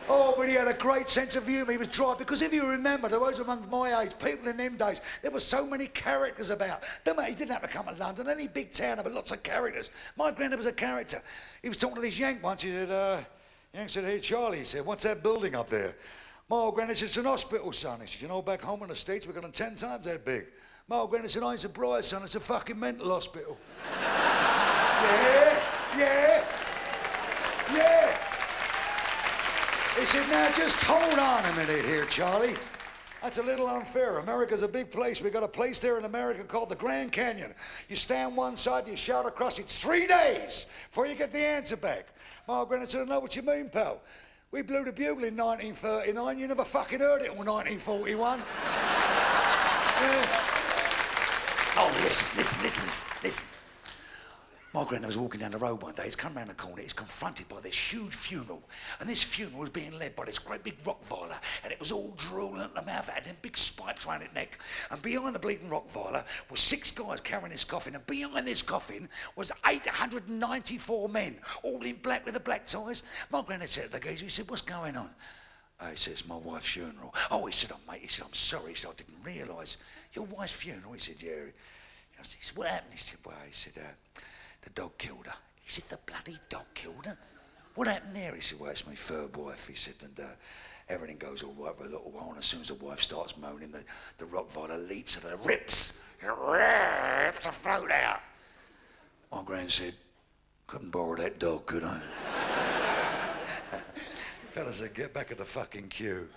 Oh, but he had a great sense of humour. He was dry, because if you remember, there was among my age, people in them days, there were so many characters about. He didn't have to come to London, any big town, there were lots of characters. My granddad was a character. He was talking to this Yank once, he said, Yank said, hey Charlie, he said, what's that building up there? My old granddad said, it's an hospital, son. He said, you know, back home in the States, we've got them 10 times that big. My old granddad said, I ain't surprised, son, it's a fucking mental hospital. Yeah. He said, now just hold on a minute here, Charlie. That's a little unfair. America's a big place. We've got a place there in America called the Grand Canyon. You stand one side, you shout across, it's 3 days before you get the answer back. My old granddad said, I know what you mean, pal. We blew the bugle in 1939. You never fucking heard it in 1941. Yeah. Oh, listen. My granddad was walking down the road one day. He's come round the corner. He's confronted by this huge funeral. And this funeral was being led by this great big Rottweiler. And it was all drooling at the mouth. It had them big spikes round its neck. And behind the bleeding Rottweiler was 6 guys carrying this coffin. And behind this coffin was 894 men, all in black with the black ties. My granddad said to the geezer, he said, what's going on? He said, it's my wife's funeral. Oh, he said, oh, mate, he said, I'm sorry. He said, I didn't realise. Your wife's funeral? He said, yeah. He said, what happened? He said, well, he said, the dog killed her. He said, the bloody dog killed her? What happened there? He said, well, it's my third wife. He said, and everything goes all right for a little while, and as soon as the wife starts moaning, the Rottweiler leaps and rips the throat out. My grand said, couldn't borrow that dog, could I? Fella said, get back in the fucking queue.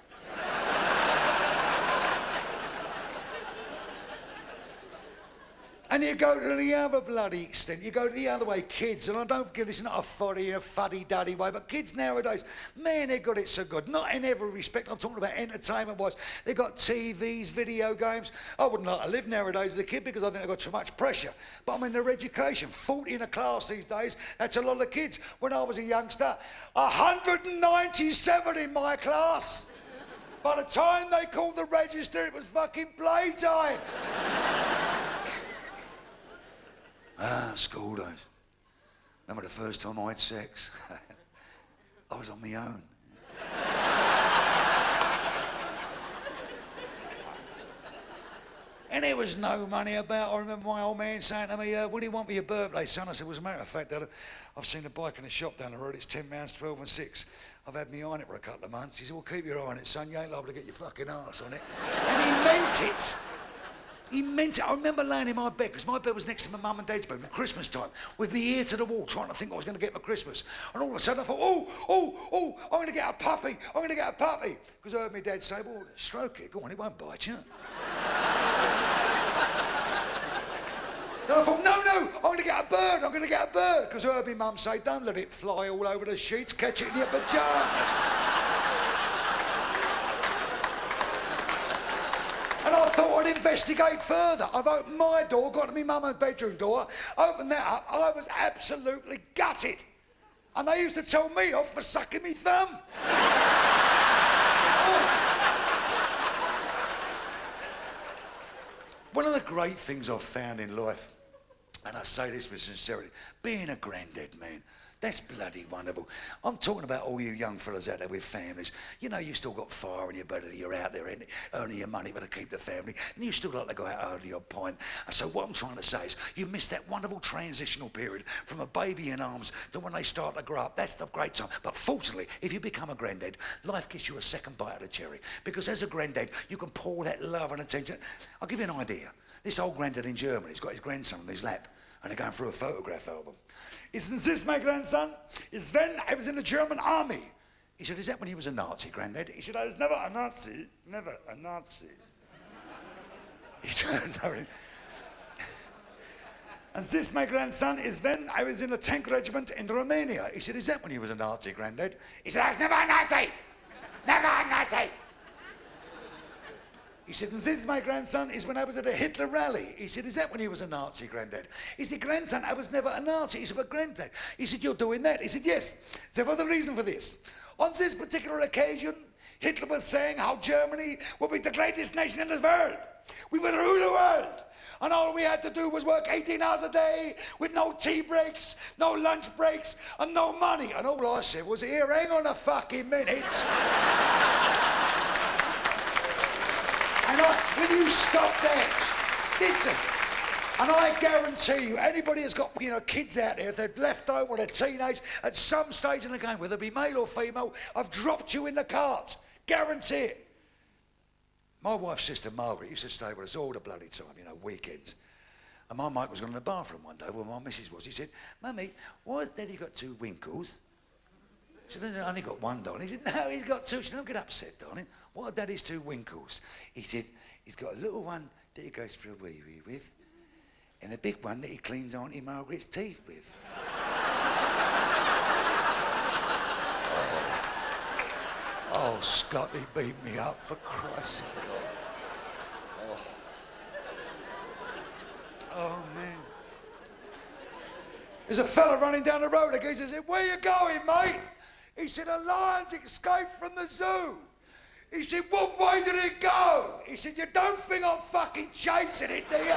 And you go to the other bloody extent, you go to the other way, kids, and I don't get this, not a fuddy-duddy way, but kids nowadays, man, they got it so good. Not in every respect, I'm talking about entertainment-wise. They got TVs, video games. I wouldn't like to live nowadays as a kid because I think they've got too much pressure. But I mean, their education, 40 in a class these days, that's a lot of kids. When I was a youngster, 197 in my class. By the time they called the register, it was fucking playtime. School days. Remember the first time I had sex? I was on my own. And there was no money about. I remember my old man saying to me, what do you want for your birthday, son? I said, well, as a matter of fact, Dad, I've seen a bike in the shop down the road. It's £10, 12 and 6. I've had my eye on it for a couple of months. He said, well, keep your eye on it, son. You ain't liable to get your fucking arse on it. And he meant it. He meant it. I remember laying in my bed, because my bed was next to my mum and dad's bed at Christmas time, with my ear to the wall, trying to think what I was going to get for Christmas. And all of a sudden I thought, I'm going to get a puppy. I'm going to get a puppy. Because I heard my dad say, well, stroke it. Go on, it won't bite you. Then I thought, no, I'm going to get a bird. I'm going to get a bird. Because I heard my mum say, don't let it fly all over the sheets. Catch it in your pyjamas. And I thought I'd investigate further. I've opened my door, got to my mum's bedroom door, opened that up. I was absolutely gutted. And they used to tell me off for sucking me thumb. One of the great things I've found in life, and I say this with sincerity, being a granddad, man, that's bloody wonderful. I'm talking about all you young fellas out there with families. You know, you still got fire in your belly, you're out there earning your money to keep the family, and you still like to go out over your pint. And so what I'm trying to say is, you miss that wonderful transitional period from a baby in arms to when they start to grow up. That's the great time. But fortunately, if you become a granddad, life gives you a second bite of the cherry. Because as a granddad, you can pour that love and attention. I'll give you an idea. This old granddad in Germany, he's got his grandson on his lap, and they're going through a photograph album. Isn't this my grandson? Is when I was in the German army. He said, is that when he was a Nazi, Granddad? He said, I was never a Nazi. Never a Nazi. He turned over. And this, my grandson, is when I was in a tank regiment in Romania. He said, is that when he was a Nazi, Granddad? He said, I was never a Nazi. Never a Nazi. He said, and this, my grandson, is when I was at a Hitler rally. He said, is that when he was a Nazi, Granddad? He said, grandson, I was never a Nazi. He said, but Granddad. He said, you're doing that. He said, yes. So what's the reason for this? On this particular occasion, Hitler was saying how Germany would be the greatest nation in the world. We would rule the world. And all we had to do was work 18 hours a day with no tea breaks, no lunch breaks, and no money. And all I said was, here, hang on a fucking minute. And will you stop that? Listen. And I guarantee you, anybody that's got, kids out there, if they're left home or they're teenage, at some stage in the game, whether it be male or female, I've dropped you in the cart. Guarantee it. My wife's sister, Margaret, used to stay with us all the bloody time, weekends. And my mate was going to the bathroom one day where my missus was. He said, Mummy, why has Daddy got two winkles? She said, I only got one, darling. He said, no, he's got two. She said, don't get upset, darling. What are Daddy's two winkles? He said, he's got a little one that he goes for a wee-wee with, and a big one that he cleans Auntie Margaret's teeth with. Oh, Scotty beat me up, for Christ's sake. Oh, man. There's a fella running down the road. The geezer said, where you going, mate? He said, a lion's escaped from the zoo. He said, what way did it go? He said, you don't think I'm fucking chasing it, do you?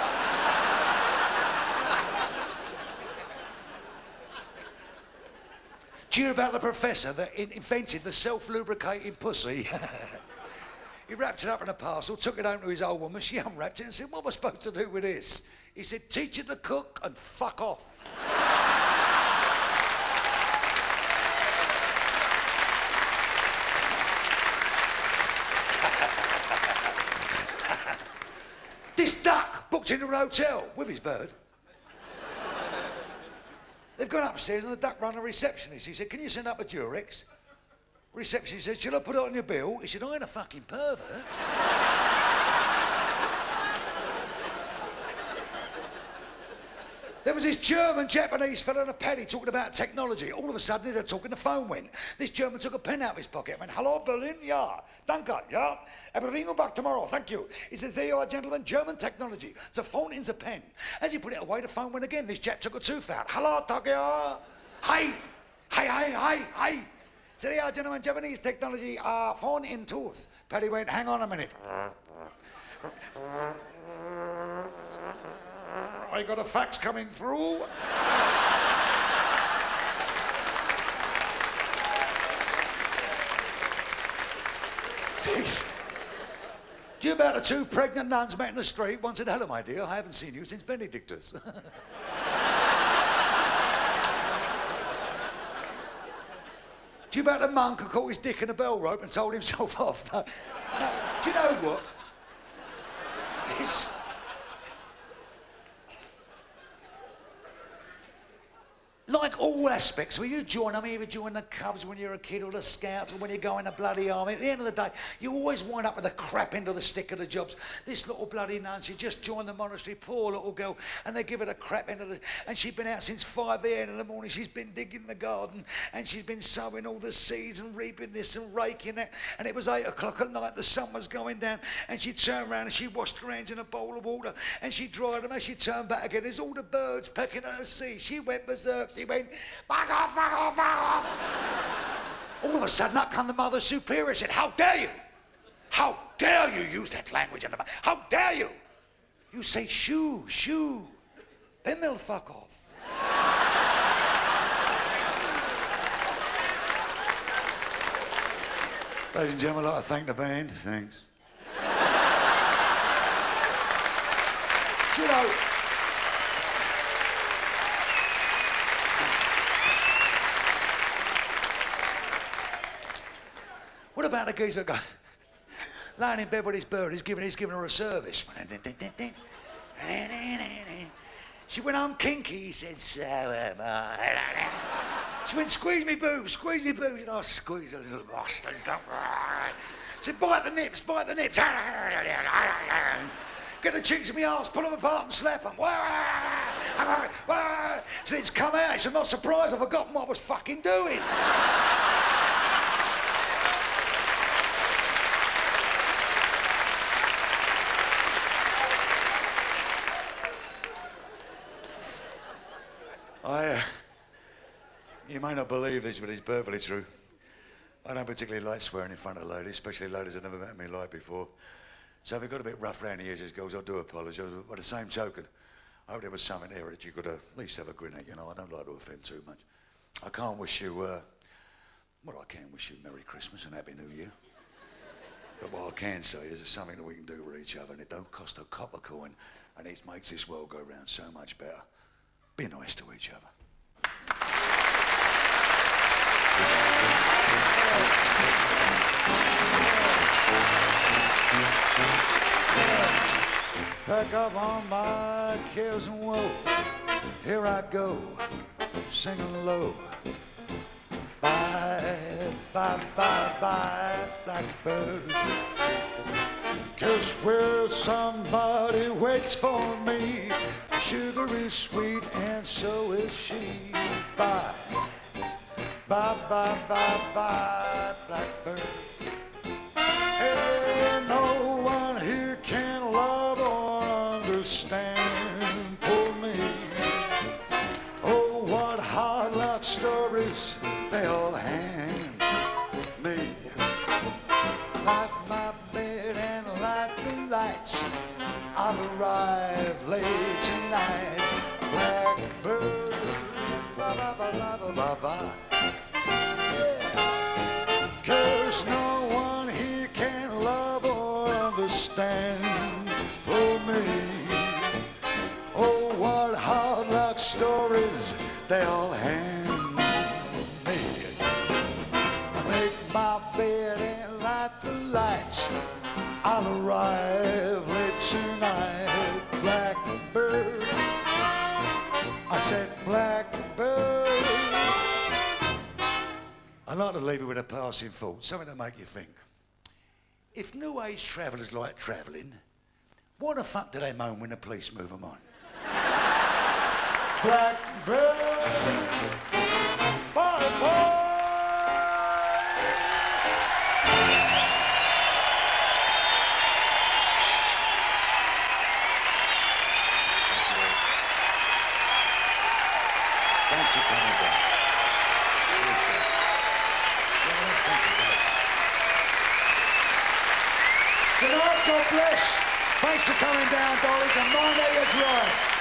Do you hear about the professor that invented the self-lubricating pussy? He wrapped it up in a parcel, took it home to his old woman, she unwrapped it and said, what am I supposed to do with this? He said, teach it to cook and fuck off. This duck booked into an hotel with his bird. They've gone upstairs and the duck rang a receptionist. He said, can you send up a Durex? Receptionist said, shall I put it on your bill? He said, I ain't a fucking pervert. There was this German-Japanese fella in a paddy talking about technology. All of a sudden, they're talking, the phone went. This German took a pen out of his pocket and went, "Hello, Berlin, yeah. Danke, yeah. I will ring you back tomorrow, thank you." He says, "There you are, gentlemen, German technology. The phone in the pen." As he put it away, the phone went again. This chap took a tooth out. "Hello, Tokyo. Hi. Hi. Said, "Yeah, gentlemen, Japanese technology, phone in tooth." Paddy went, "Hang on a minute. I got a fax coming through." Jeez. You about the two pregnant nuns met in the street. One said, "Hello, my dear, I haven't seen you since Benedictus." Do you about the monk who caught his dick in a bell rope and told himself off? No. Do you know what? This... Like all aspects, when you join, I mean, if you join the Cubs when you're a kid or the Scouts or when you go in the bloody army, at the end of the day, you always wind up with the crap end of the stick of the jobs. This little bloody nun, she just joined the monastery, poor little girl, and they give her the crap end of the... And she'd been out since 5 a.m. in the morning, she's been digging the garden, and she's been sowing all the seeds and reaping this and raking that, and it was 8 o'clock at night, the sun was going down, and she turned around and she washed her hands in a bowl of water, and she dried them, and she turned back again, there's all the birds pecking at her seeds. She went berserk. He went, "Back off, back off, back off." All of a sudden, up come the Mother Superior, said, "How dare you? How dare you use that language in the... How dare you? You say shoo, shoo. Then they'll fuck off." Ladies and gentlemen, I'd like to thank the band. Thanks. You know... What about the geezer guy lying in bed with his bird? He's giving her a service. She went, "I'm kinky." He said, "So am I." She went, "Squeeze me boobs, squeeze me boobs." And I squeezed a little bastard. She said, "Bite the nips, bite the nips." "Get the cheeks of my arse, pull them apart and slap them." So it's come out. He said, "Not surprised, I've forgotten what I was fucking doing." You may not believe this, but it's perfectly true. I don't particularly like swearing in front of ladies, especially ladies I've never met in my life before. So if it got a bit rough round the edges, girls, I do apologise. But by the same token, I hope there was something there that you could at least have a grin at. You know, I don't like to offend too much. I can't wish you, well, I can wish you Merry Christmas and Happy New Year. But what I can say is there's something that we can do with each other, and it don't cost a copper coin, and it makes this world go round so much better. Be nice to each other. Pack up all my cares and woe. Here I go, singing low. Bye, bye, bye, bye, blackbird. 'Cause where somebody waits for me, sugar is sweet and so is she. Bye, bye, bye, bye, bye, blackbird. Hey, no one here can love or understand poor me. Oh, what hard luck stories they all hand me. Light my bed and light the lights. I'll arrive late tonight. Blackbird, ba ba ba ba ba ba ba. Yeah. 'Cause no one here can love or understand for me. Oh, what hard luck stories they all hand me. Make my bed and light the lights. I'll arrive late tonight. Blackbird, I said blackbird. I'd like to leave you with a passing thought, something to make you think. If New Age travellers like travelling, why the fuck do they moan when the police move them on? Blackburn. Bye-bye. Thanks for coming down. Good night, God bless. Thanks for coming down, darlings, and mind that you're dry.